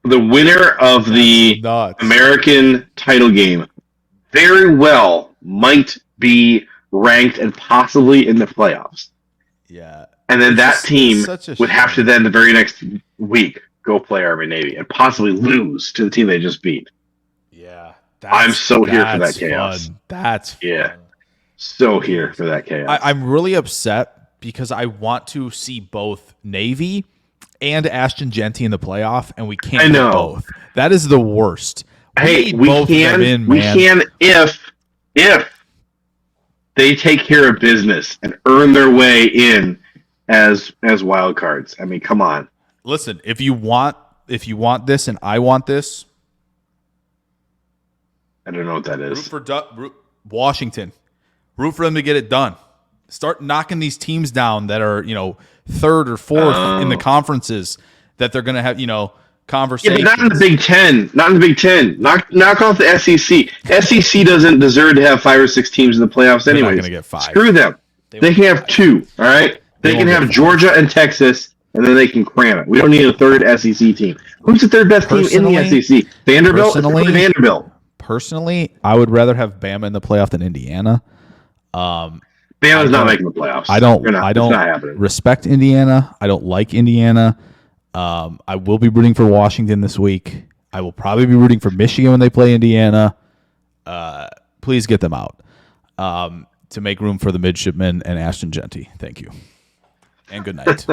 The winner of the American title game very well might be ranked and possibly in the playoffs. Yeah. And then that team would have to then the very next week go play Army Navy and possibly lose to the team they just beat. Yeah. I'm so here for that chaos. Fun. That's fun. Yeah. So here for that chaos. I'm really upset because I want to see both Navy and Ashton Genty in the playoff, and we can't get both. That is the worst. We can if they take care of business and earn their way in as wild cards. I mean, come on. Listen, if you want this and I want this, I don't know what that is. Root for Washington. Root for them to get it done. Start knocking these teams down that are, third or fourth in the conferences that they're going to have, conversations. Yeah, but not in the Big Ten. Not in the Big Ten. Knock off the SEC. SEC doesn't deserve to have 5 or 6 teams in the playoffs anyways. They're not going to get 5. Screw them. They can have 2, all right? They can have Georgia and Texas, and then they can cram it. We don't need a third SEC team. Who's the third best team in the SEC? Vanderbilt? Vanderbilt. Personally, I would rather have Bama in the playoff than Indiana. Bama's not making the playoffs. I don't respect Indiana. I don't like Indiana. I will be rooting for Washington this week. I will probably be rooting for Michigan when they play Indiana. Please get them out to make room for the midshipmen and Ashton Genty. Thank you. And good night.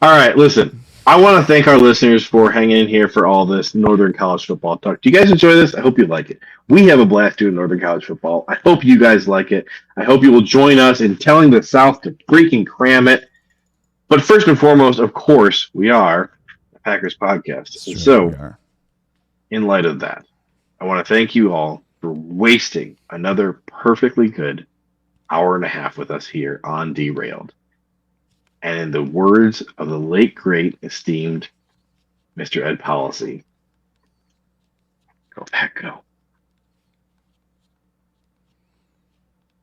All right, listen. I want to thank our listeners for hanging in here for all this Northern College football talk. Do you guys enjoy this? I hope you like it. We have a blast doing Northern College football. I hope you guys like it. I hope you will join us in telling the South to freaking cram it. But first and foremost, of course, we are a Packers podcast. Sure, so in light of that, I want to thank you all for wasting another perfectly good hour and a half with us here on Derailed. And in the words of the late, great, esteemed Mr. Ed Policy, go Pack, go.